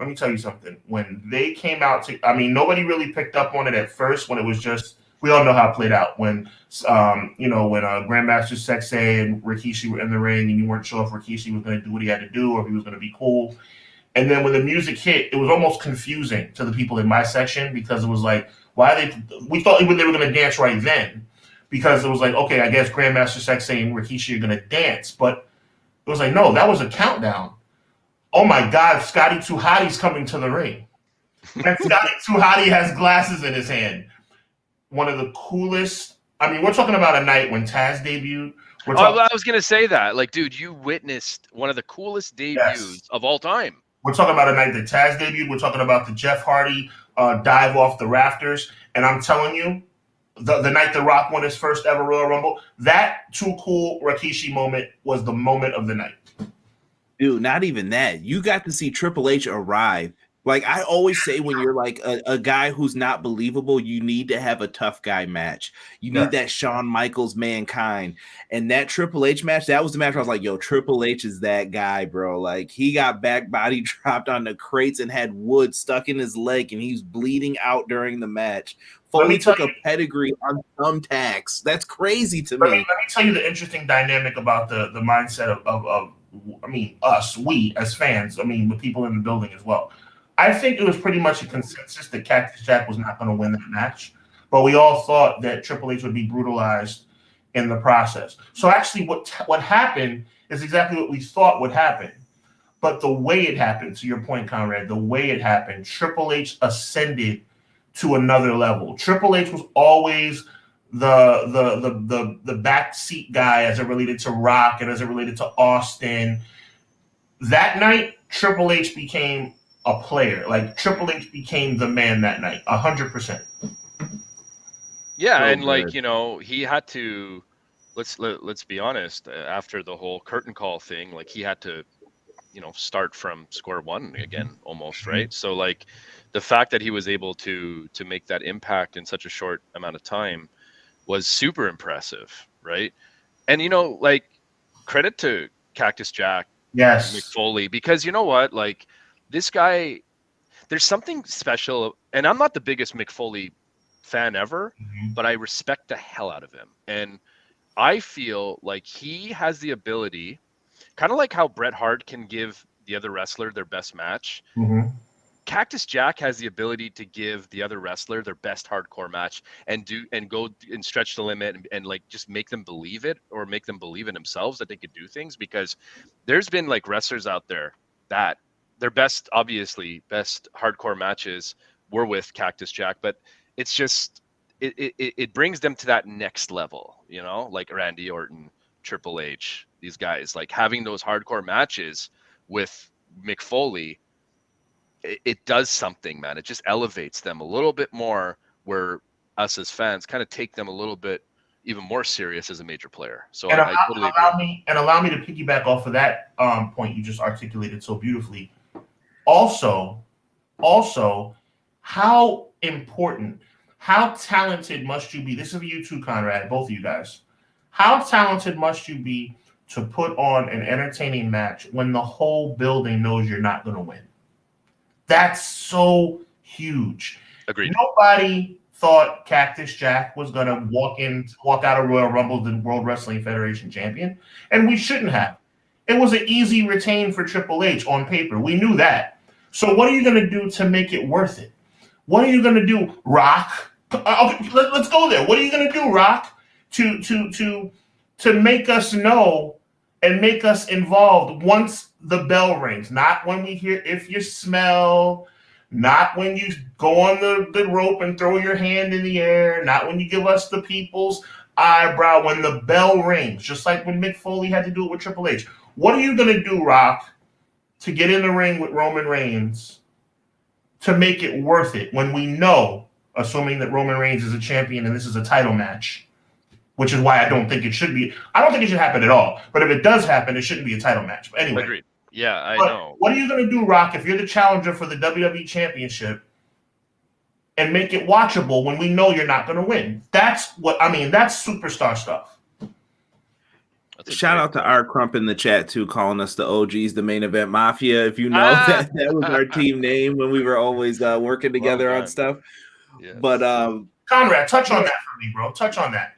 Let me tell you something. When they came out nobody really picked up on it at first when it was just, we all know how it played out when Grandmaster Sexay and Rikishi were in the ring and you weren't sure if Rikishi was going to do what he had to do or if he was going to be cool. And then when the music hit, it was almost confusing to the people in my section because it was like, we thought they were going to dance right then because it was like, okay, I guess Grandmaster Sexay and Rikishi are going to dance. But it was like, no, that was a countdown. Oh my God, Scotty 2 Hottie's coming to the ring. And Scotty 2 Hottie has glasses in his hand. One of the coolest. I mean, we're talking about a night when Taz debuted. I was going to say that. Like, dude, you witnessed one of the coolest debuts of all time. We're talking about a night that Taz debuted. We're talking about the Jeff Hardy dive off the rafters. And I'm telling you, the night The Rock won his first ever Royal Rumble, that Too Cool Rikishi moment was the moment of the night. Dude, not even that. You got to see Triple H arrive. Like I always say, when you're like a guy who's not believable, you need to have a tough guy match. You need that Shawn Michaels Mankind. And that Triple H match, that was the match where I was like, yo, Triple H is that guy, bro. Like he got back body dropped on the crates and had wood stuck in his leg and he's bleeding out during the match. Foley took a pedigree on thumbtacks. That's crazy to me. Let me tell you the interesting dynamic about the mindset of us, we as fans, the people in the building as well. I think it was pretty much a consensus that Cactus Jack was not going to win that match, but we all thought that Triple H would be brutalized in the process. So actually what happened is exactly what we thought would happen. But the way it happened, to your point, Conrad, the way it happened, Triple H ascended to another level. Triple H was always the backseat guy as it related to Rock and as it related to Austin. That night, Triple H became a player. Like Triple H became the man that night, 100%. Yeah, so and good. He had to. Let's be honest. After the whole curtain call thing, like he had to, start from square one again, almost, right? So like, the fact that he was able to make that impact in such a short amount of time was super impressive, right? And credit to Cactus Jack, Mick Foley, because you know what, like. This guy, there's something special, and I'm not the biggest Mick Foley fan ever, but I respect the hell out of him. And I feel like he has the ability, kind of like how Bret Hart can give the other wrestler their best match. Cactus Jack has the ability to give the other wrestler their best hardcore match and go and stretch the limit and like just make them believe it or make them believe in themselves that they could do things, because there's been like wrestlers out there that their best hardcore matches were with Cactus Jack, but it's just it brings them to that next level, like Randy Orton, Triple H, these guys, like having those hardcore matches with Mick Foley, it does something, man. It just elevates them a little bit more, where us as fans kind of take them a little bit even more serious as a major player. So And I totally agree. allow me to piggyback off of that point you just articulated so beautifully. Also, how important, how talented must you be? This is for you too, Conrad, both of you guys. How talented must you be to put on an entertaining match when the whole building knows you're not going to win? That's so huge. Agreed. Nobody thought Cactus Jack was going to walk out of Royal Rumble the World Wrestling Federation champion, and we shouldn't have. It was an easy retain for Triple H on paper. We knew that. So what are you going to do to make it worth it? What are you going to do, Rock? Okay, let's go there. What are you going to do, Rock, to make us know and make us involved once the bell rings? Not when we hear if you smell, not when you go on the rope and throw your hand in the air, not when you give us the people's eyebrow, when the bell rings, just like when Mick Foley had to do it with Triple H. What are you going to do, Rock, to get in the ring with Roman Reigns to make it worth it when we know, assuming that Roman Reigns is a champion and this is a title match, which is why I don't think it should be. I don't think it should happen at all. But if it does happen, it shouldn't be a title match. But anyway. Agreed. Yeah, I know. What are you going to do, Rock, if you're the challenger for the WWE Championship and make it watchable when we know you're not going to win? That's superstar stuff. Shout out to R. Crump in the chat too, calling us the OGs, the Main Event Mafia. If you know that was our team name when we were always working together on stuff. Yes. But Conrad, touch on that for me, bro. Touch on that.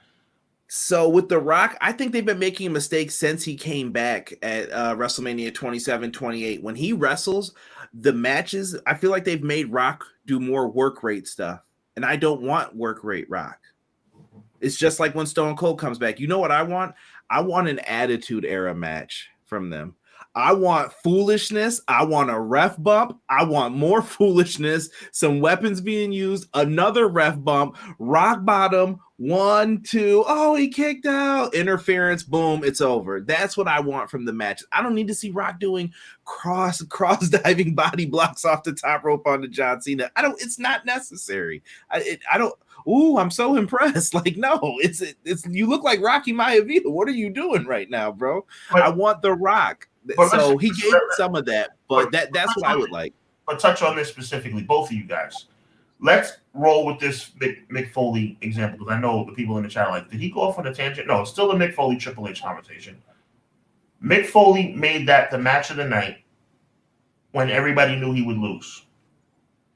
So with The Rock, I think they've been making mistakes since he came back at WrestleMania 27, 28. When he wrestles, the matches, I feel like they've made Rock do more work rate stuff. And I don't want work rate Rock. It's just like when Stone Cold comes back. You know what I want? I want an Attitude Era match from them. I want foolishness. I want a ref bump. I want more foolishness. Some weapons being used. Another ref bump. Rock bottom. 1, 2. Oh, he kicked out. Interference. Boom. It's over. That's what I want from the match. I don't need to see Rock doing cross diving body blocks off the top rope onto John Cena. It's not necessary. I don't. Ooh, I'm so impressed. Like, no, it's you look like Rocky Maivia. What are you doing right now, bro? I want The Rock. So he gave some of that, but that's what I would like. But touch on this specifically, both of you guys. Let's roll with this Mick Foley example, because I know the people in the chat are like, did he go off on a tangent? No, it's still a Mick Foley Triple H conversation. Mick Foley made that the match of the night when everybody knew he would lose.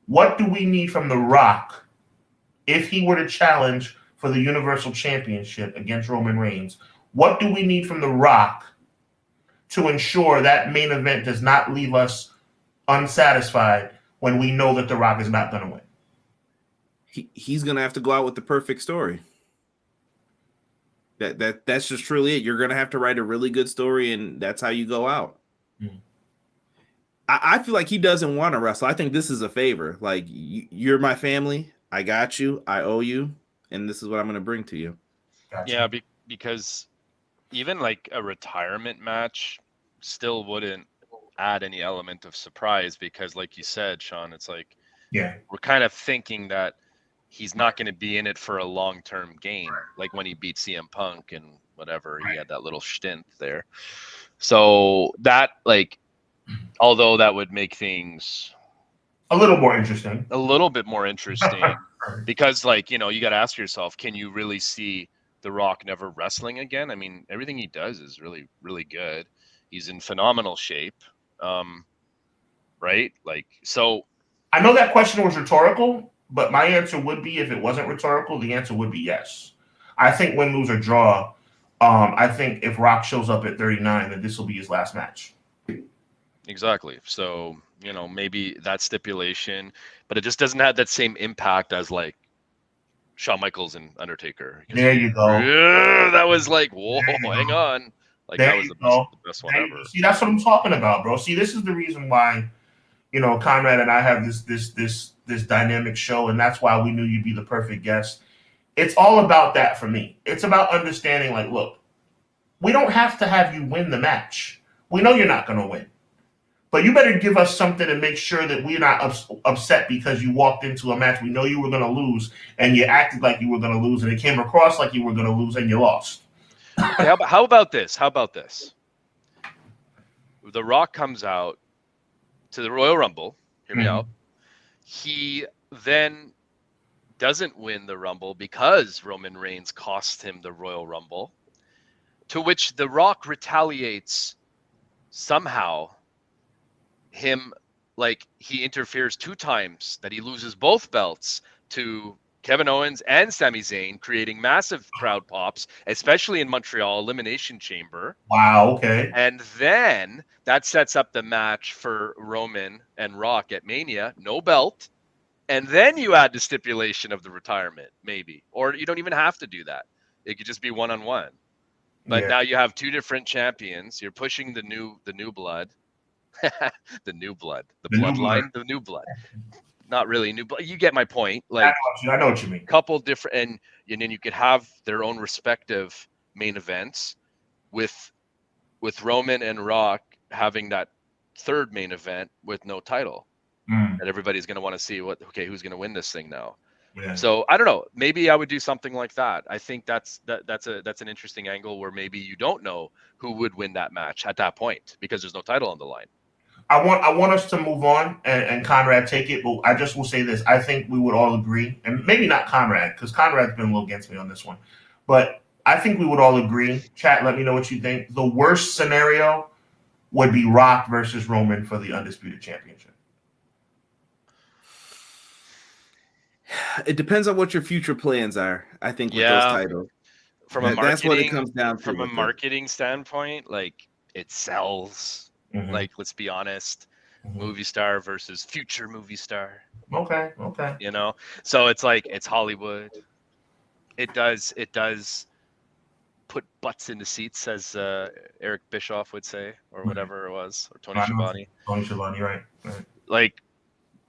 What do we need from The Rock if he were to challenge for the Universal Championship against Roman Reigns? What do we need from The Rock to ensure that main event does not leave us unsatisfied when we know that The Rock is not going to win? He's going to have to go out with the perfect story. That's just truly it. You're going to have to write a really good story, and that's how you go out. Mm-hmm. I feel like he doesn't want to wrestle. I think this is a favor. Like, you're my family. I got you. I owe you. And this is what I'm going to bring to you. Gotcha. Yeah, because even like a retirement match still wouldn't add any element of surprise, because like you said, Sean, it's like, yeah, we're kind of thinking that he's not going to be in it for a long-term gain, like when he beat CM Punk and whatever, he had that little stint there. So that, like, although that would make things a little more interesting, a little bit more interesting, because, like, you know, you got to ask yourself, can you really see The Rock never wrestling again? I mean, everything he does is really, really good. He's in phenomenal shape, right? Like, so I know that question was rhetorical, but my answer would be, if it wasn't rhetorical, the answer would be yes. I think win, lose, or draw. I think if Rock shows up at 39, then this will be his last match. Exactly. So, you know, maybe that stipulation, but it just doesn't have that same impact as like Shawn Michaels and Undertaker. There you go. Yeah, that was like, whoa, hang on. Like, that was the best one ever. See, that's what I'm talking about, bro. See, this is the reason why, you know, Conrad and I have this dynamic show, and that's why we knew you'd be the perfect guest. It's all about that for me. It's about understanding, like, look, we don't have to have you win the match. We know you're not going to win. But you better give us something to make sure that we're not upset because you walked into a match we know you were going to lose and you acted like you were going to lose and it came across like you were going to lose and you lost. Okay, how about this? How about this? The Rock comes out to the Royal Rumble. Hear me out. He then doesn't win the Rumble because Roman Reigns cost him the Royal Rumble, to which The Rock retaliates somehow. He interferes 2 times that he loses both belts to Kevin Owens and Sami Zayn, creating massive crowd pops, especially in Montreal Elimination Chamber. Wow, okay. And then that sets up the match for Roman and Rock at Mania, no belt. And then you add the stipulation of the retirement, maybe. Or you don't even have to do that. It could just be one-on-one. But now you have 2 different champions. You're pushing the new blood. The new blood. The bloodline, the new blood. Not really new blood. You get my point. Like, I know what you mean. Couple different, and then you could have their own respective main events with Roman and Rock having that 3rd main event with no title. And everybody's going to want to see who's going to win this thing now. Yeah. So I don't know. Maybe I would do something like that. I think that's an interesting angle where maybe you don't know who would win that match at that point because there's no title on the line. I want us to move on and Conrad take it, but I just will say this. I think we would all agree, and maybe not Conrad, because Conrad's been a little against me on this one, but I think we would all agree. Chat, let me know what you think. The worst scenario would be Rock versus Roman for the Undisputed Championship. It depends on what your future plans are, I think, with those titles. That's what it comes down to. From a marketing standpoint, like, it sells. Like, let's be honest, movie star versus future movie star. Okay. So it's like, it's Hollywood. It does put butts in the seats, as Eric Bischoff would say, or whatever it was, or Tony Schiavone. Tony Schiavone, right. Like,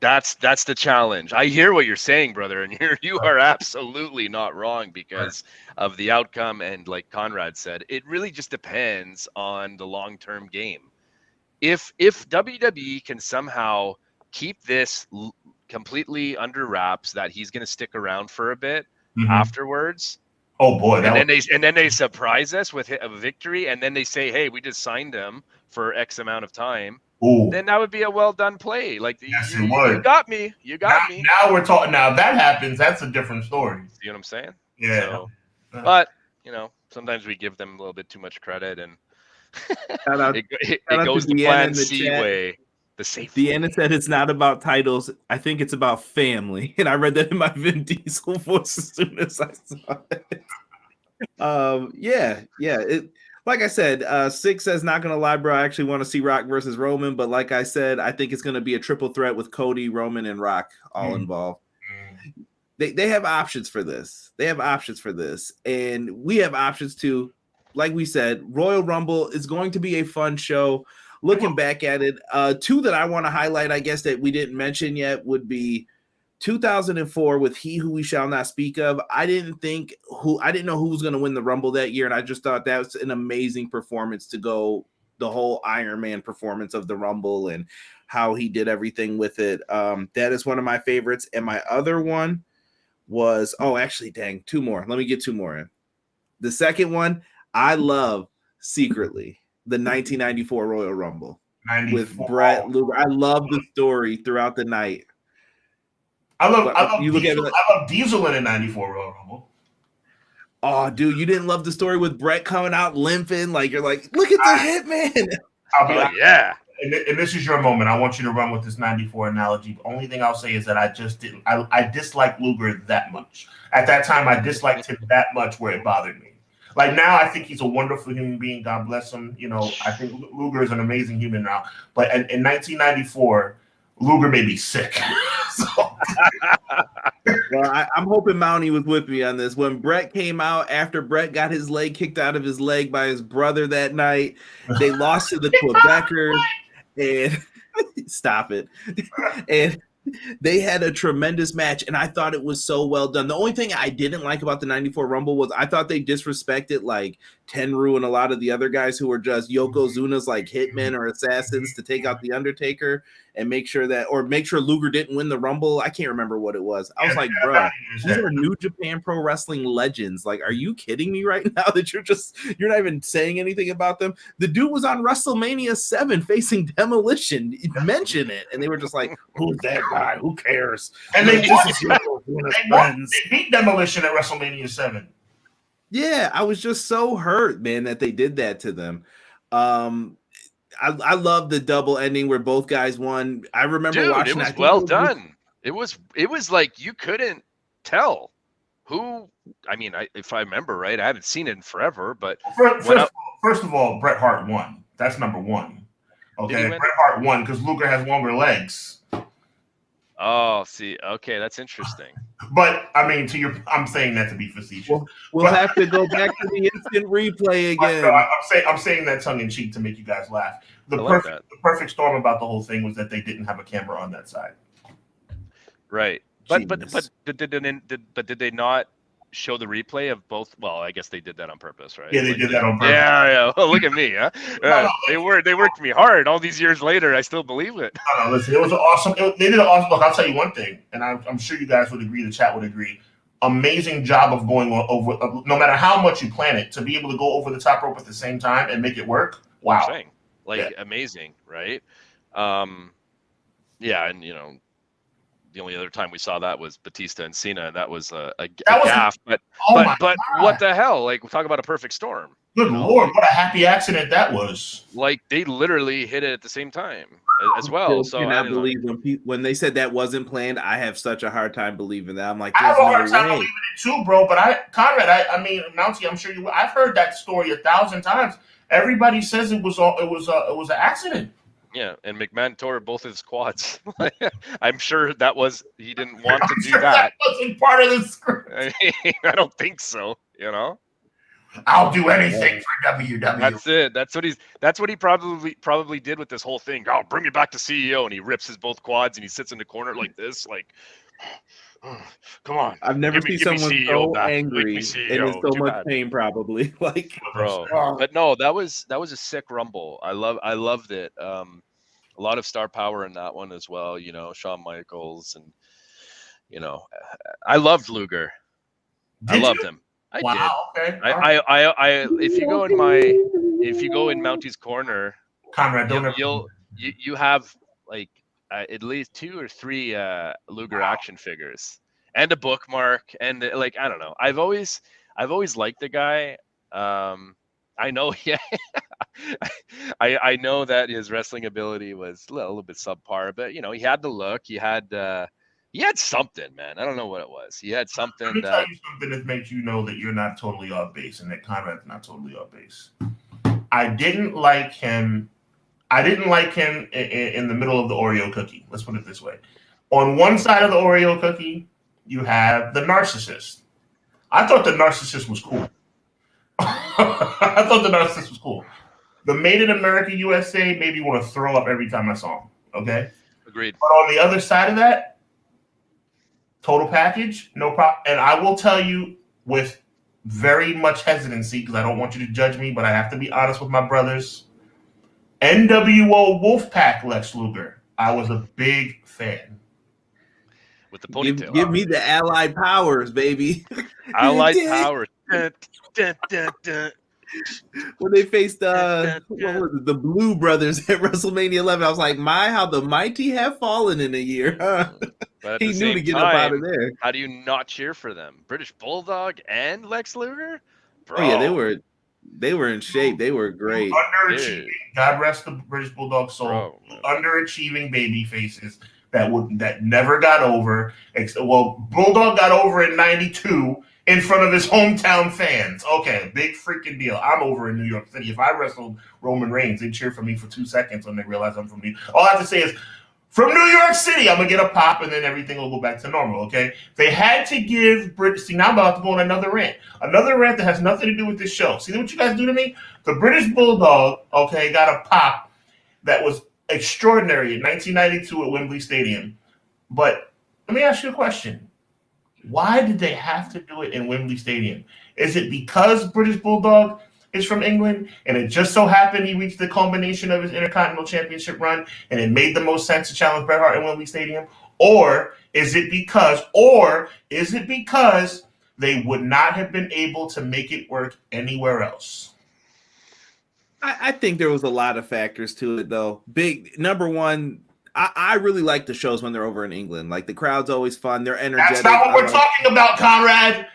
that's the challenge. I hear what you're saying, brother, and you are absolutely not wrong because of the outcome. And like Conrad said, it really just depends on the long-term game. If WWE can somehow keep this completely under wraps that he's going to stick around for a bit afterwards, oh boy, and then they surprise us with a victory, and then they say, "Hey, we just signed him for X amount of time." Ooh. Then that would be a well done play. Like, yes, it would. You got me. Me. Now we're talking. Now that happens, that's a different story. See what I'm saying? Yeah. So, but sometimes we give them a little bit too much credit, and it goes the plan C way. The safe. Deanna said it's not about titles. I think it's about family, and I read that in my Vin Diesel voice as soon as I saw it. Like I said, Six says, not gonna lie, bro. I actually want to see Rock versus Roman, but like I said, I think it's gonna be a triple threat with Cody, Roman, and Rock all involved. They have options for this. And we have options too. Like we said, Royal Rumble is going to be a fun show. Looking back at it, 2 that I want to highlight, I guess, that we didn't mention yet would be 2004 with He Who We Shall Not Speak Of. I didn't know who was going to win the Rumble that year, and I just thought that was an amazing performance to go the whole Iron Man performance of the Rumble and how he did everything with it. That is one of my favorites. And my other one was, 2 more. Let me get 2 more in. The second one, I love secretly the 1994 Royal Rumble with Brett Luger. I love the story throughout the night. I love Diesel in the 94 Royal Rumble. Oh, dude, you didn't love the story with Brett coming out limping? Like, you're like, look at the Hitman. I'll be like, yeah. And this is your moment. I want you to run with this 94 analogy. The only thing I'll say is that I disliked Luger that much. At that time, I disliked him that much where it bothered me. Like, now, I think he's a wonderful human being. God bless him. I think Luger is an amazing human now. But in 1994, Luger made me sick. Well, I'm hoping Mountie was with me on this. When Brett came out, after Brett got his leg kicked out of his leg by his brother that night, they lost to the Quebecers. And stop it. And They had a tremendous match, and I thought it was so well done. The only thing I didn't like about the 94 Rumble was I thought they disrespected like Tenru and a lot of the other guys who were just Yokozuna's like hitmen or assassins to take out the Undertaker and make sure Luger didn't win the Rumble. I can't remember what it was. I was like, bro, these are New Japan Pro Wrestling legends. Like, are you kidding me right now that you're not even saying anything about them? The dude was on WrestleMania 7 facing Demolition. Mention it. And they were just like, who's that guy? Who cares? And they friends. They beat Demolition at WrestleMania 7. Yeah, I was just so hurt, man, that they did that to them. I love the double ending where both guys won. I remember watching. It was well done. It was like you couldn't tell who. I mean, if I remember right, I haven't seen it in forever. But first of all, Bret Hart won. That's number one. Okay, Bret Hart won because Luger has longer legs. Oh, see, okay, that's interesting. But I mean, I'm saying that to be facetious. We'll have to go back to the instant replay again. I'm saying that tongue in cheek to make you guys laugh. The perfect storm about the whole thing was that they didn't have a camera on that side. Right, but did they not show the replay of both? Well, I guess they did that on purpose, right? Yeah, they did that on purpose. Yeah. Oh, look at me, huh? They worked me hard. All these years later, I still believe it. No, listen, it was awesome. They did an awesome. Look, I'll tell you one thing, and I'm sure you guys would agree. The chat would agree. Amazing job of going over. No matter how much you plan it, to be able to go over the top rope at the same time and make it work. Wow, amazing, right? Yeah, and the only other time we saw that was Batista and Cena, and that was a gaff. But what the hell? Like, talk about a perfect storm. Good Lord, what a happy accident that was. Like, they literally hit it at the same time as well. So I believe when they said that wasn't planned, I have such a hard time believing that. I'm like, I have a hard time believing it too, bro. But Conrad, I mean, Mountie, I'm sure I've heard that story 1,000 times. Everybody says it was an accident. Yeah, and McMahon tore both his quads. I'm sure he didn't want to do that. That wasn't part of the script. I don't think so. I'll do anything for WWE. That's it. That's what he probably did with this whole thing. Oh, bring me back to CEO, and he rips his both quads and he sits in the corner like this, like, come on. I've never seen someone so angry and in so much pain, probably. Like, bro. But no, that was a sick Rumble. I loved it. A lot of star power in that one as well. Shawn Michaels, and I loved Luger. I loved him. I did. Okay. I if you go in Mountie's corner, Conrad, you have like at least 2 or 3 Luger action figures and a bookmark, and I don't know. I've always liked the guy. I know, yeah. I know that his wrestling ability was a little bit subpar, but he had the look. He had something, man. I don't know what it was. He had something. Let me tell you something that makes you know that you're not totally off base and that Conrad's not totally off base. I didn't like him in the middle of the Oreo cookie. Let's put it this way. On one side of the Oreo cookie, you have the narcissist. I thought the narcissist was cool. The Made in America USA made me want to throw up every time I saw him. Okay? Agreed. But on the other side of that, total package, no problem. And I will tell you with very much hesitancy, because I don't want you to judge me, but I have to be honest with my brothers. NWO Wolfpack Lex Luger. I was a big fan. With the ponytail. Give me the Allied Powers, baby. Allied Powers. When they faced what was it, the Blue Brothers at WrestleMania 11, I was like, how the mighty have fallen in a year. Huh? He knew to get up out of there. How do you not cheer for them? British Bulldog and Lex Luger? Bro. Oh yeah, they were in shape. They were great. Underachieving. God rest the British Bulldog soul. Underachieving baby faces that never got over. Bulldog got over in '92 in front of his hometown fans. Okay, big freaking deal. I'm over in New York City. If I wrestled Roman Reigns, they'd cheer for me for 2 seconds when they realize I'm from New York. All I have to say is, from New York City, I'm going to get a pop, and then everything will go back to normal, okay? They had to give British... See, now I'm about to go on another rant. Another rant that has nothing to do with this show. See what you guys do to me? The British Bulldog, okay, got a pop that was extraordinary in 1992 at Wembley Stadium. But let me ask you a question. Why did they have to do it in Wembley Stadium? Is it because British Bulldog is from England and it just so happened he reached the culmination of his Intercontinental Championship run and it made the most sense to challenge Bret Hart in Wembley Stadium? Or is it because they would not have been able to make it work anywhere else? I think there was a lot of factors to it, though. Big number one, I really like the shows when they're over in England. Like the crowd's always fun. They're energetic. That's not what we're talking about, Conrad.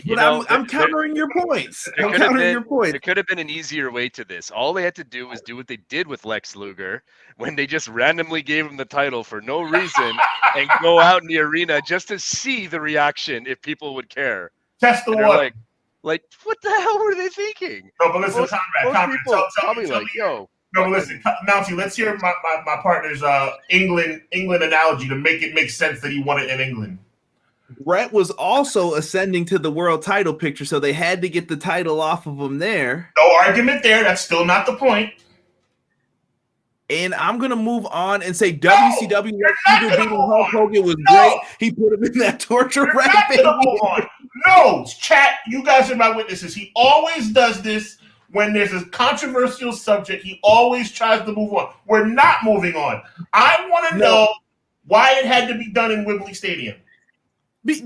But I'm countering your points. I'm countering your points. There could have been an easier way to this. All they had to do was do what they did with Lex Luger when they just randomly gave him the title for no reason and go out in the arena just to see the reaction if people would care. Test the water. Like, what the hell were they thinking? No, but listen, Conrad, tell me, yo. No, but listen, Mountie, let's hear my partner's England analogy to make it make sense that he won it in England. Bret was also ascending to the world title picture, so they had to get the title off of him there. No argument there. That's still not the point. And I'm going to move on and say WCW beating Hulk Hogan was great. He put him in that torture rack. No, chat, you guys are my witnesses. He always does this when there's a controversial subject. He always tries to move on. We're not moving on. I want to know why it had to be done in Wembley Stadium.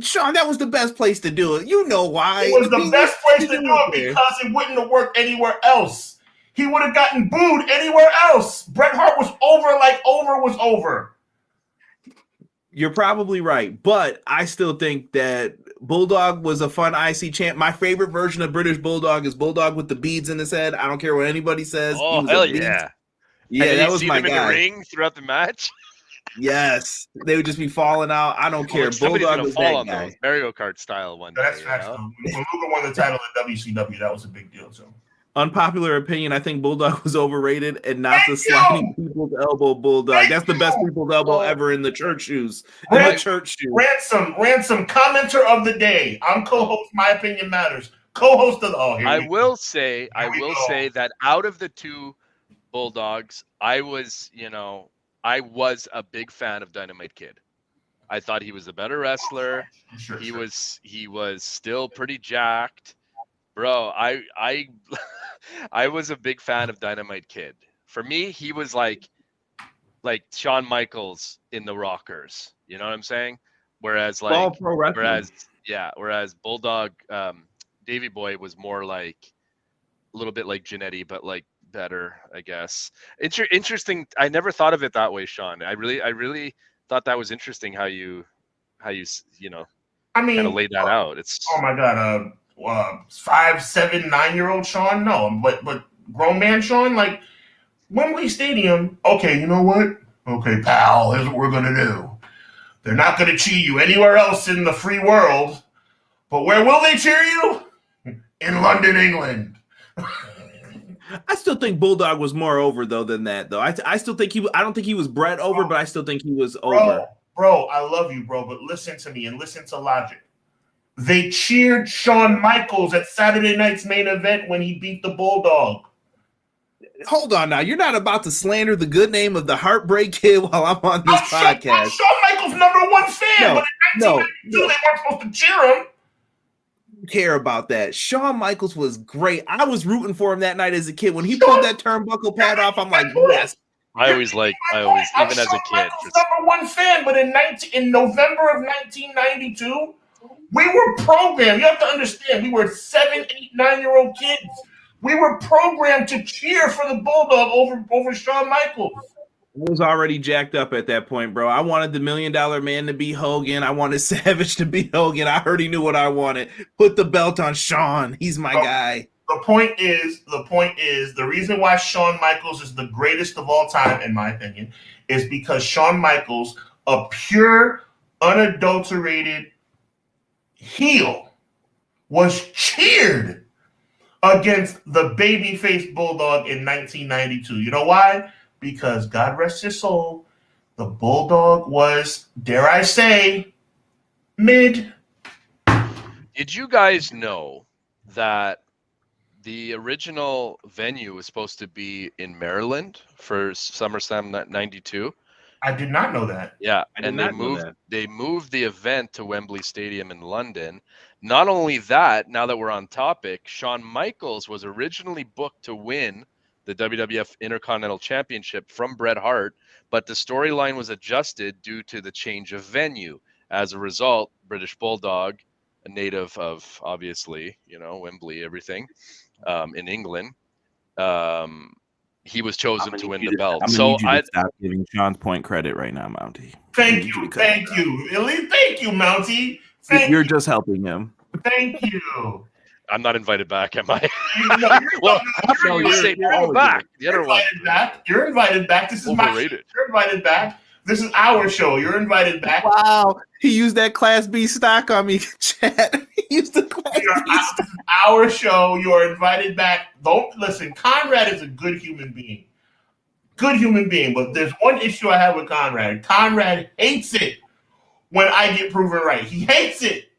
Sean, that was the best place to do it. You know why. It was the best place to do it because it wouldn't have worked anywhere else. He would have gotten booed anywhere else. Bret Hart was over like over was over. You're probably right, but I still think that Bulldog was a fun IC champ. My favorite version of British Bulldog is Bulldog with the beads in his head. I don't care what anybody says. Oh, hell yeah. Yeah, that was my guy. In the ring throughout the match? Yes. They would just be falling out. I don't care. Bulldog was fall that on guy. Those Mario Kart style one. That's facts. When Luger won the title at WCW, that was a big deal, too. Unpopular opinion, I think Bulldog was overrated and not the sliding people's elbow Bulldog. That's the best people's elbow ever in the church shoes. Ransom, commenter of the day. I'm co-host, My Opinion Matters. Co-host of I will say that out of the two Bulldogs, I was a big fan of Dynamite Kid. I thought he was a better wrestler. He was still pretty jacked. Bro, I was a big fan of Dynamite Kid. For me, he was like Shawn Michaels in the Rockers. You know what I'm saying? Whereas Bulldog, Davey Boy was more like a little bit like Jannetty, but like better, I guess. Interesting. I never thought of it that way, Sean. I really thought that was interesting how you kind of laid that out. It's oh my god, 5, 7, 9-year-old Sean, no, but grown man Sean, like Wembley Stadium. Okay, you know what? Okay, pal, here's what we're gonna do. They're not gonna cheer you anywhere else in the free world, but where will they cheer you? In London, England. I still think Bulldog was more over though than that though. I still think I don't think he was Bret over, but I still think he was over. Bro, I love you, bro, but listen to me and listen to logic. They cheered Shawn Michaels at Saturday night's main event when he beat the Bulldog. Hold on now. You're not about to slander the good name of the Heartbreak Kid while I'm on this podcast. I'm Shawn Michaels' #1 fan, but in 1992 they weren't supposed to cheer him. Care about that. Shawn Michaels was great. I was rooting for him that night as a kid. When he pulled that turnbuckle pad off, I'm like, yes. I always even as a kid. #1 fan, but in November of 1992, we were programmed. You have to understand, we were 7, 8, 9-year-old kids. We were programmed to cheer for the Bulldog over Shawn Michaels. I was already jacked up at that point, bro. I wanted the $1 Million Man to be Hogan. I wanted Savage to be Hogan. I already knew what I wanted. Put the belt on Shawn. He's my guy. The point is, the reason why Shawn Michaels is the greatest of all time, in my opinion, is because Shawn Michaels, a pure, unadulterated heel, was cheered against the babyface Bulldog in 1992. You know why? Because, God rest his soul, the Bulldog was, dare I say, mid. Did you guys know that the original venue was supposed to be in Maryland for SummerSlam '92? I did not know that. Yeah, I did and not know that. they moved the event to Wembley Stadium in London. Not only that, now that we're on topic, Shawn Michaels was originally booked to win the WWF Intercontinental Championship from Bret Hart, but the storyline was adjusted due to the change of venue. As a result, British Bulldog, a native of obviously, Wembley, everything, in England, he was chosen to win the belt. I'm gonna need you to stop giving Sean's point credit right now, Mountie. Thank you, Elite. Thank you, Mountie. You're just helping him. Thank you. I'm not invited back, am I? No, well, after you say bring back the other one. You're invited back. This is overrated. You're invited back. This is our show. You're invited back. Wow, he used that Class B stock on me, Chad. He used the Class B stock. This is our show. You're invited back. Don't listen. Conrad is a good human being. Good human being. But there's one issue I have with Conrad. Conrad hates it when I get proven right. He hates it.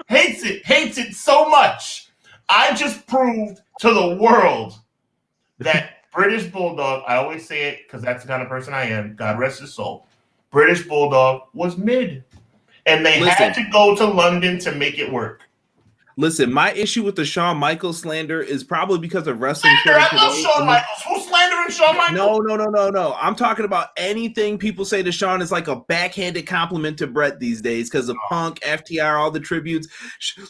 Hates it so much. I just proved to the world that British Bulldog, I always say it because that's the kind of person I am, God rest his soul, British Bulldog was mid. And they had to go to London to make it work. Listen, my issue with the Shawn Michaels slander is probably because of wrestling. I love Shawn Michaels. Who's slandering Shawn Michaels? No. I'm talking about anything people say to Shawn is like a backhanded compliment to Bret these days because of Punk, FTR, all the tributes.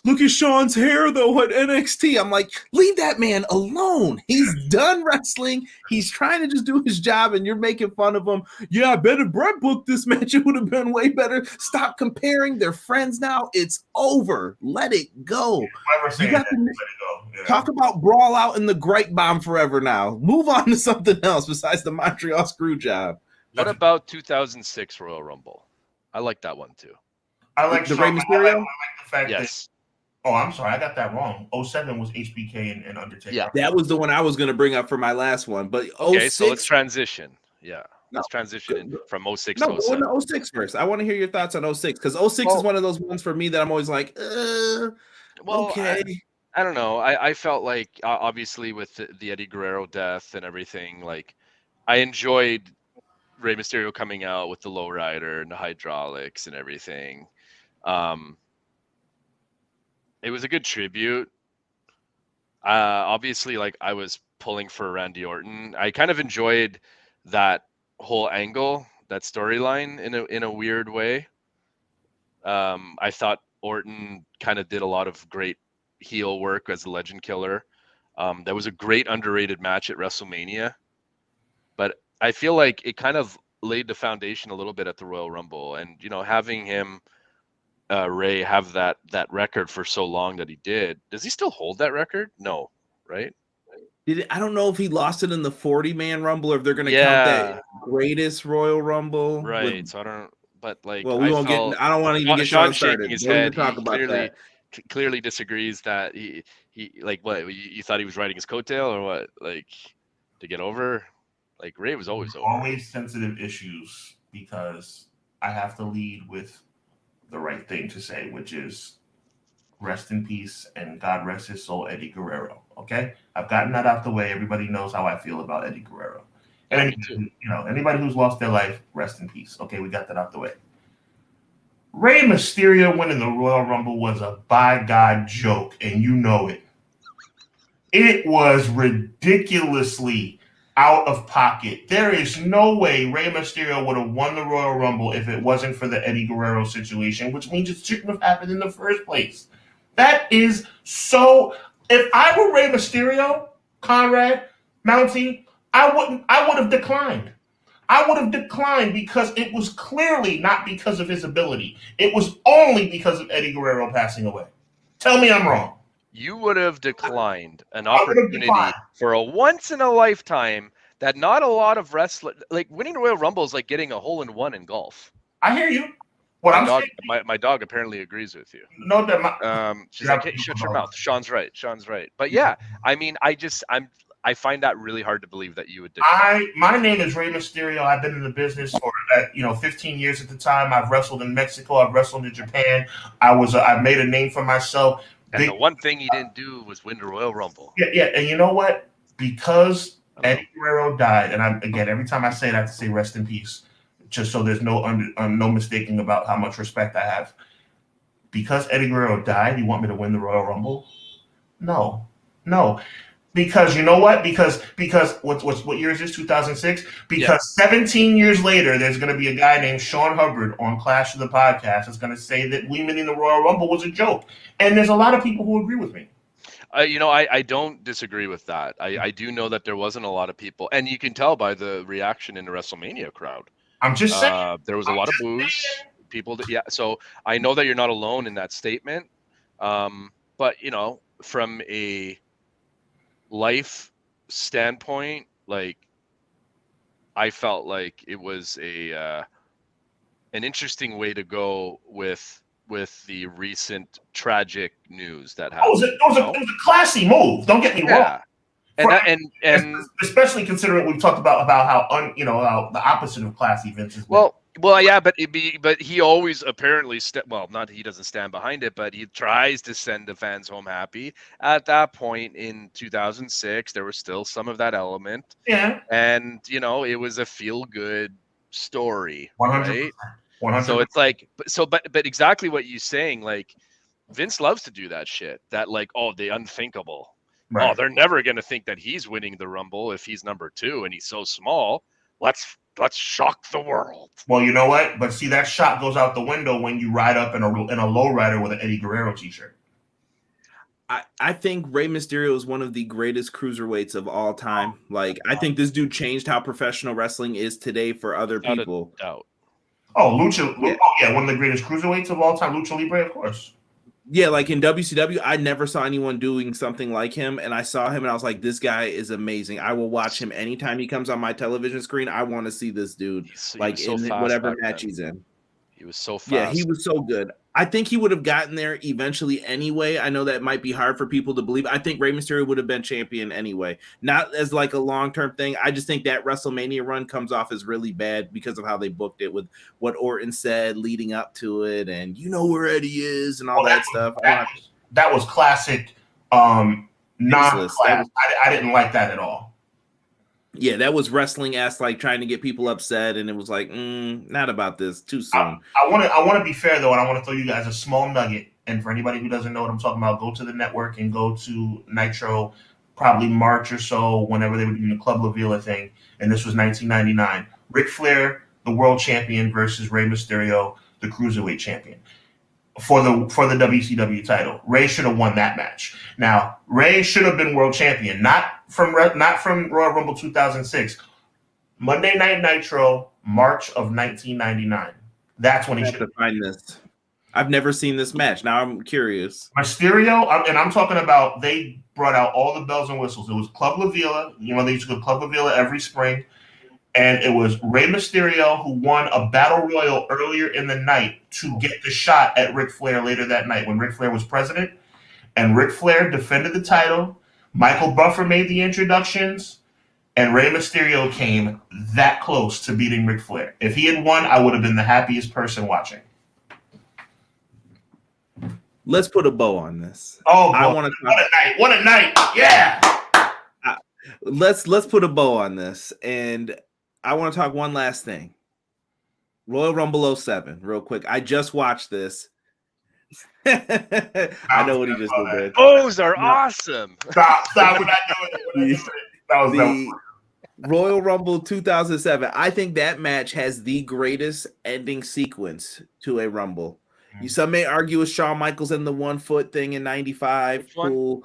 Look at Shawn's hair, though, at NXT. I'm like, leave that man alone. He's done wrestling. He's trying to just do his job, and you're making fun of him. Yeah, I bet if Bret booked this match, it would have been way better. Stop comparing. They're friends now. It's over. Let it go. Talk about brawl out in the Great Bomb forever now. Move on to something else besides the Montreal screw job. What about 2006 Royal Rumble? I like that one too. I like the Rey Mysterio. I like the fact yes. that. Oh, I'm sorry, I got that wrong. 07 was HBK and Undertaker. Yeah, that was the one I was going to bring up for my last one. But 06, okay, so let's transition. Yeah. Let's transition from 06 to 07. No, 06 first. I want to hear your thoughts on 06 because 06 is one of those ones for me that I'm always like, okay. I don't know. I felt like obviously with the Eddie Guerrero death and everything, like I enjoyed Rey Mysterio coming out with the lowrider and the hydraulics and everything. It was a good tribute. Obviously, like I was pulling for Randy Orton. I kind of enjoyed that whole angle, that storyline in a weird way. I thought Orton kind of did a lot of great heel work as a legend killer. That was a great underrated match at WrestleMania, but I feel like it kind of laid the foundation a little bit at the Royal Rumble, and having him Ray have that record for so long that he did. Does he still hold that record? No, right? I don't know if he lost it in the 40-man Rumble or if they're going to count that greatest Royal Rumble. Right. So I don't. But like, well, we won't get. I don't want to even get Sean started. His head. He clearly disagrees that he like what you thought he was riding his coattail or what, like to get over. Like Ray was always over. Always sensitive issues because I have to lead with the right thing to say, which is rest in peace and God rest his soul, Eddie Guerrero. Okay, I've gotten that out the way. Everybody knows how I feel about Eddie Guerrero. And anybody who's lost their life, rest in peace. Okay, we got that out the way. Rey Mysterio winning the Royal Rumble was a by God joke, and you know it. It was ridiculously out of pocket. There is no way Rey Mysterio would have won the Royal Rumble if it wasn't for the Eddie Guerrero situation, which means it shouldn't have happened in the first place. That is so. If I were Rey Mysterio, Conrad, Mountie, I would have declined. I would have declined because it was clearly not because of his ability. It was only because of Eddie Guerrero passing away. Tell me I'm wrong. You would have declined an opportunity for a once-in-a-lifetime that not a lot of wrestlers... Like, winning the Royal Rumble is like getting a hole-in-one in golf. I hear you. My dog apparently agrees with you. No, that she's like, hey, shut your mouth. Sean's right. But yeah, I mean, I find that really hard to believe that you would decline. My name is Rey Mysterio. I've been in the business for 15 years at the time. I've wrestled in Mexico. I've wrestled in Japan. I made a name for myself. And the one thing he didn't do was win the Royal Rumble. Yeah. And you know what? Because Eddie Guerrero died, and every time I say that, I have to say rest in peace. just so there's no mistaking about how much respect I have. Because Eddie Guerrero died, you want me to win the Royal Rumble? No. Because you know what? Because what year is this? 2006. Because 17 years later, there's going to be a guy named Sean Hubbard on Clash of the Podcast that's going to say that we winning the Royal Rumble was a joke, and there's a lot of people who agree with me. I don't disagree with that. I do know that there wasn't a lot of people, and you can tell by the reaction in the WrestleMania crowd. I'm just saying there was a lot of boos. People, so I know that you're not alone in that statement. But from a life standpoint, like I felt like it was an interesting way to go with the recent tragic news that happened. It was a classy move. Don't get me wrong. And especially considering we've talked about how how the opposite of classy Vince is. Well, yeah, but he always apparently not he doesn't stand behind it, but he tries to send the fans home happy. At that point in 2006, there was still some of that element. Yeah. And it was a feel good story. 100%. Right? 100%. So it's like but exactly what you're saying, like Vince loves to do that shit. That like, the unthinkable. Right. Oh, they're never gonna think that he's winning the Rumble if he's number 2 and he's so small. Let's shock the world. Well, you know what? But see, that shot goes out the window when you ride up in a lowrider with an Eddie Guerrero t-shirt. I think Rey Mysterio is one of the greatest cruiserweights of all time. Like, I think this dude changed how professional wrestling is today for other people. Without a doubt. Oh, Lucha. Yeah, one of the greatest cruiserweights of all time, Lucha Libre, of course. Yeah, like in WCW, I never saw anyone doing something like him, and I saw him, and I was like, this guy is amazing. I will watch him anytime he comes on my television screen. I want to see this dude, in whatever match he's in. He was so fast. Yeah, he was so good. I think he would have gotten there eventually anyway. I know that might be hard for people to believe. I think Rey Mysterio would have been champion anyway. Not as like a long-term thing. I just think that WrestleMania run comes off as really bad because of how they booked it with what Orton said leading up to it and where Eddie is and all that stuff. That was classic non-class. I didn't like that at all. Yeah, that was wrestling ass, like trying to get people upset, and it was like, not about this. Too soon. I want to be fair though, and I want to throw you guys a small nugget. And for anybody who doesn't know what I'm talking about, go to the network and go to Nitro, probably March or so, whenever they were doing the Club La Vila thing. And this was 1999. Ric Flair, the world champion, versus Rey Mysterio, the cruiserweight champion, for the WCW title. Rey should have won that match. Now, Rey should have been world champion, not from Royal Rumble 2006. Monday Night Nitro, March of 1999. That's when he should have find this. I've never seen this match. Now I'm curious. Mysterio, and I'm talking about, they brought out all the bells and whistles. It was Club La Vila. They used to go Club La Vila every spring. And it was Rey Mysterio who won a battle royal earlier in the night to get the shot at Ric Flair later that night when Ric Flair was president. And Ric Flair defended the title. Michael Buffer made the introductions. And Rey Mysterio came that close to beating Ric Flair. If he had won, I would have been the happiest person watching. Let's put a bow on this. Oh, what a night. Yeah. Let's put a bow on this. And I want to talk one last thing. Royal Rumble 07, real quick. I just watched this. I know what he just did. Those are awesome. Stop. We're not doing it. That was Royal Rumble 2007. I think that match has the greatest ending sequence to a Rumble. Some may argue with Shawn Michaels and the 1 foot thing in 95. Which one?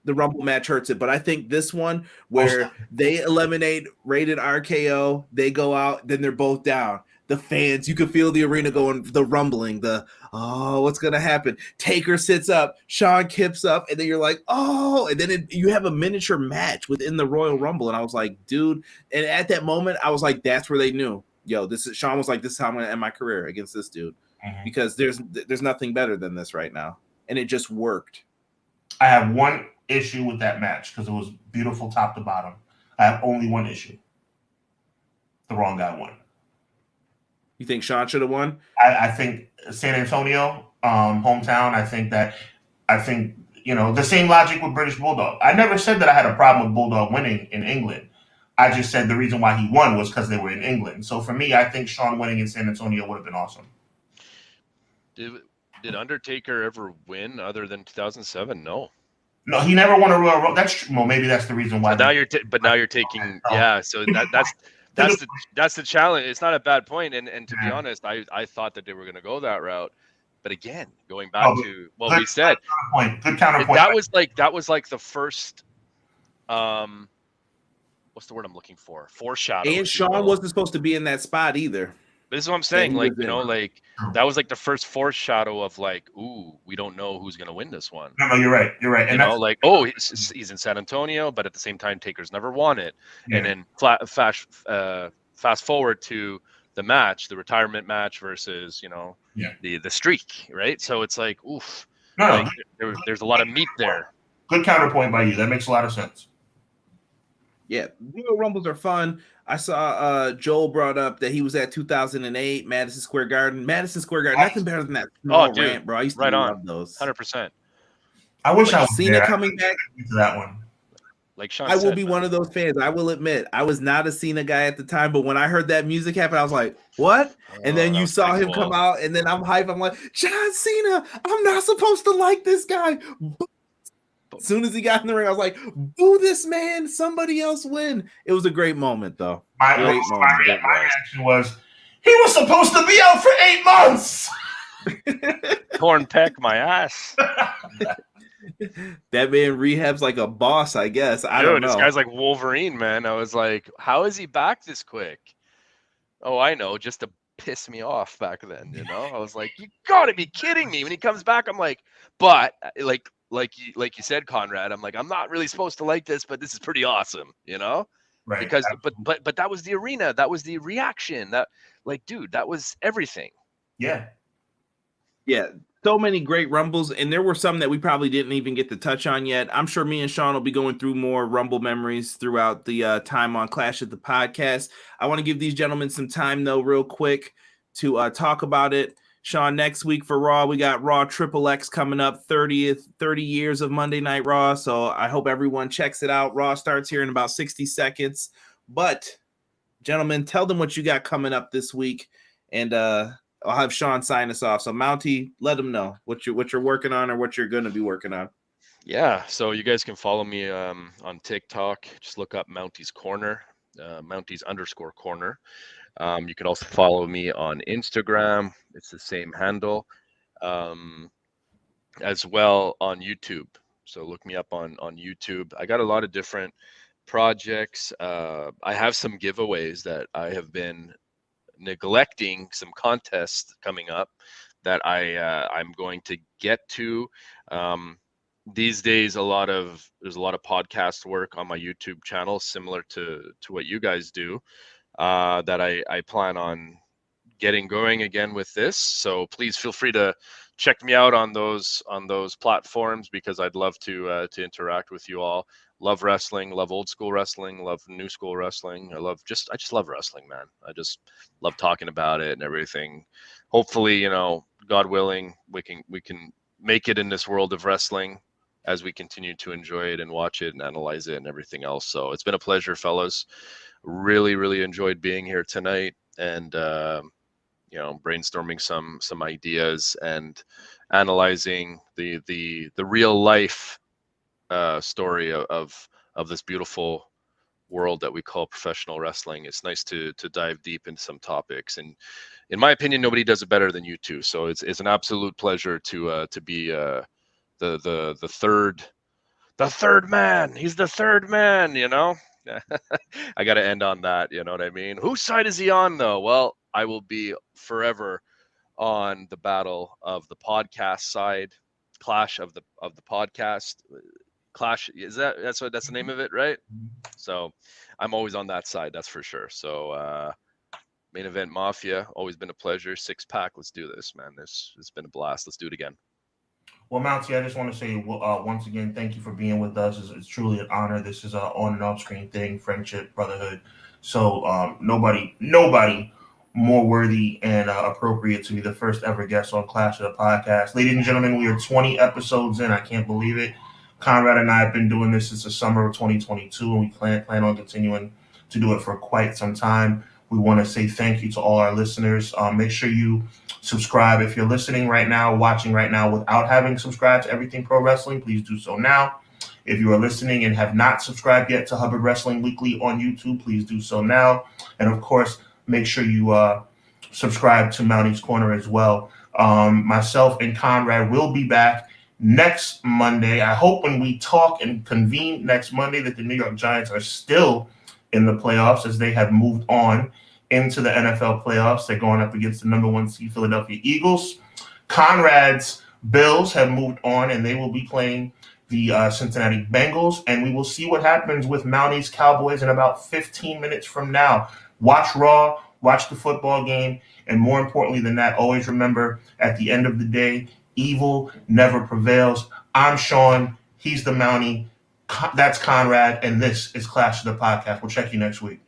The Rumble match hurts it. But I think this one where they eliminate Rated RKO, they go out, then they're both down. The fans, you can feel the arena going, the rumbling, what's going to happen? Taker sits up, Shawn kips up, and then you're like, and then you have a miniature match within the Royal Rumble. And I was like, dude, and at that moment, I was like, that's where they knew. Shawn was like, this is how I'm going to end my career against this dude. Because there's nothing better than this right now. And it just worked. I have one issue with that match because it was beautiful top to bottom. I have only one issue. The wrong guy won. You think Shawn should have won? I think San Antonio, hometown, I think the same logic with British Bulldog. I never said that I had a problem with Bulldog winning in England. I just said the reason why he won was because they were in England. So for me, I think Shawn winning in San Antonio would have been awesome. Did Undertaker ever win other than 2007? No. No, he never won a Royal Rumble. That's true. Well, maybe that's the reason why. So now you're taking So that's the challenge. It's not a bad point, and to be honest, I thought that they were going to go that route, but again, going back to what we said, good counterpoint. That was like the first, what's the word I'm looking for? Foreshadow. And Shawn wasn't supposed to be in that spot either. This is what I'm saying. Like, that was like the first foreshadow of like, ooh, we don't know who's going to win this one. No, you're right. You're right. And he's in San Antonio, but at the same time, Taker's never won it. Yeah. And then fast forward to the match, the retirement match versus, the streak, right? So it's like, oof. There's a lot of meat there. Good counterpoint by you. That makes a lot of sense. Yeah, Royal Rumbles are fun. I saw Joel brought up that he was at 2008 Madison Square Garden. Nothing better than that. Rant, bro. I used to love those. 100%. I wish I was Cena there. coming back to that one. Like Sean I will be one of those fans. I will admit, I was not a Cena guy at the time, but when I heard that music happen, I was like, "What?" And then you saw him come out, and then I'm hyped. I'm like, "John Cena! I'm not supposed to like this guy." As soon as he got in the ring, I was like, "Boo this man! Somebody else win!" It was a great moment, though. My reaction was, he was supposed to be out for 8 months. Torn pec my ass. That man rehabs like a boss, I guess. I don't know. This guy's like Wolverine, man. I was like, how is he back this quick? Oh, I know, just to piss me off back then. I was like, you gotta be kidding me. When he comes back, I'm like, but like you said, Conrad, I'm like, I'm not really supposed to like this, but this is pretty awesome, Right. Because but that was the arena, that was the reaction, that dude, that was everything. Yeah. So many great Rumbles, and there were some that we probably didn't even get to touch on yet. I'm sure me and Sean will be going through more Rumble memories throughout the time on Clash of the Podcast. I want to give these gentlemen some time, though, real quick to talk about it. Sean, next week for Raw, we got Raw XXX coming up, 30 years of Monday Night Raw. So I hope everyone checks it out. Raw starts here in about 60 seconds. But, gentlemen, tell them what you got coming up this week, and I'll have Sean sign us off. So, Mountie, let them know what you're working on or what you're going to be working on. Yeah, so you guys can follow me on TikTok. Just look up Mountie's Corner, Mountie's _corner. You can also follow me on Instagram. It's the same handle, as well on YouTube. So look me up on YouTube. I got a lot of different projects. I have some giveaways that I have been neglecting, some contests coming up that I'm going to get to. These days, there's a lot of podcast work on my YouTube channel, similar to what you guys do, that I plan on getting going again with this. So please feel free to check me out on those platforms, because I'd love to interact with you all. Love wrestling, love old school wrestling, love new school wrestling. I just love wrestling, man. I just love talking about it and everything. Hopefully, God willing, we can make it in this world of wrestling as we continue to enjoy it and watch it and analyze it and everything else. So it's been a pleasure, fellas. Really, really enjoyed being here tonight, and brainstorming some ideas and analyzing the real life story of this beautiful world that we call professional wrestling. It's nice to dive deep into some topics, and in my opinion, nobody does it better than you two. So it's an absolute pleasure to be the third man. He's the third man, I got to end on that. You know what I mean? Whose side is he on, though? Well, I will be forever on the battle of the podcast side, Clash of the podcast. Clash, that's the name of it, right? So I'm always on that side, that's for sure. So Main Event Mafia, always been a pleasure. 6-pack, let's do this, man. It's been a blast. Let's do it again. Well, Mountie, I just want to say once again, thank you for being with us. It's truly an honor. This is an on and off screen thing, friendship, brotherhood. So nobody more worthy and appropriate to be the first ever guest on Clash of the Podcast. Ladies and gentlemen, we are 20 episodes in. I can't believe it. Conrad and I have been doing this since the summer of 2022, and we plan on continuing to do it for quite some time. We want to say thank you to all our listeners. Make sure you subscribe. If you're listening right now, watching right now without having subscribed to Everything Pro Wrestling, please do so now. If you are listening and have not subscribed yet to Hubbard Wrestling Weekly on YouTube, please do so now. And of course, make sure you subscribe to Mountie's Corner as well. Myself and Conrad will be back next Monday. I hope when we talk and convene next Monday that the New York Giants are still in the playoffs, as they have moved on into the NFL playoffs. They're going up against the number 1 seed Philadelphia Eagles. Conrad's Bills have moved on, and they will be playing the Cincinnati Bengals, and we will see what happens with Mountie's Cowboys in about 15 minutes from now. Watch Raw, watch the football game, and more importantly than that, always remember, at the end of the day, evil never prevails. I'm Sean, he's the Mountie, that's Conrad, and this is Clash of the Podcast. We'll check you next week.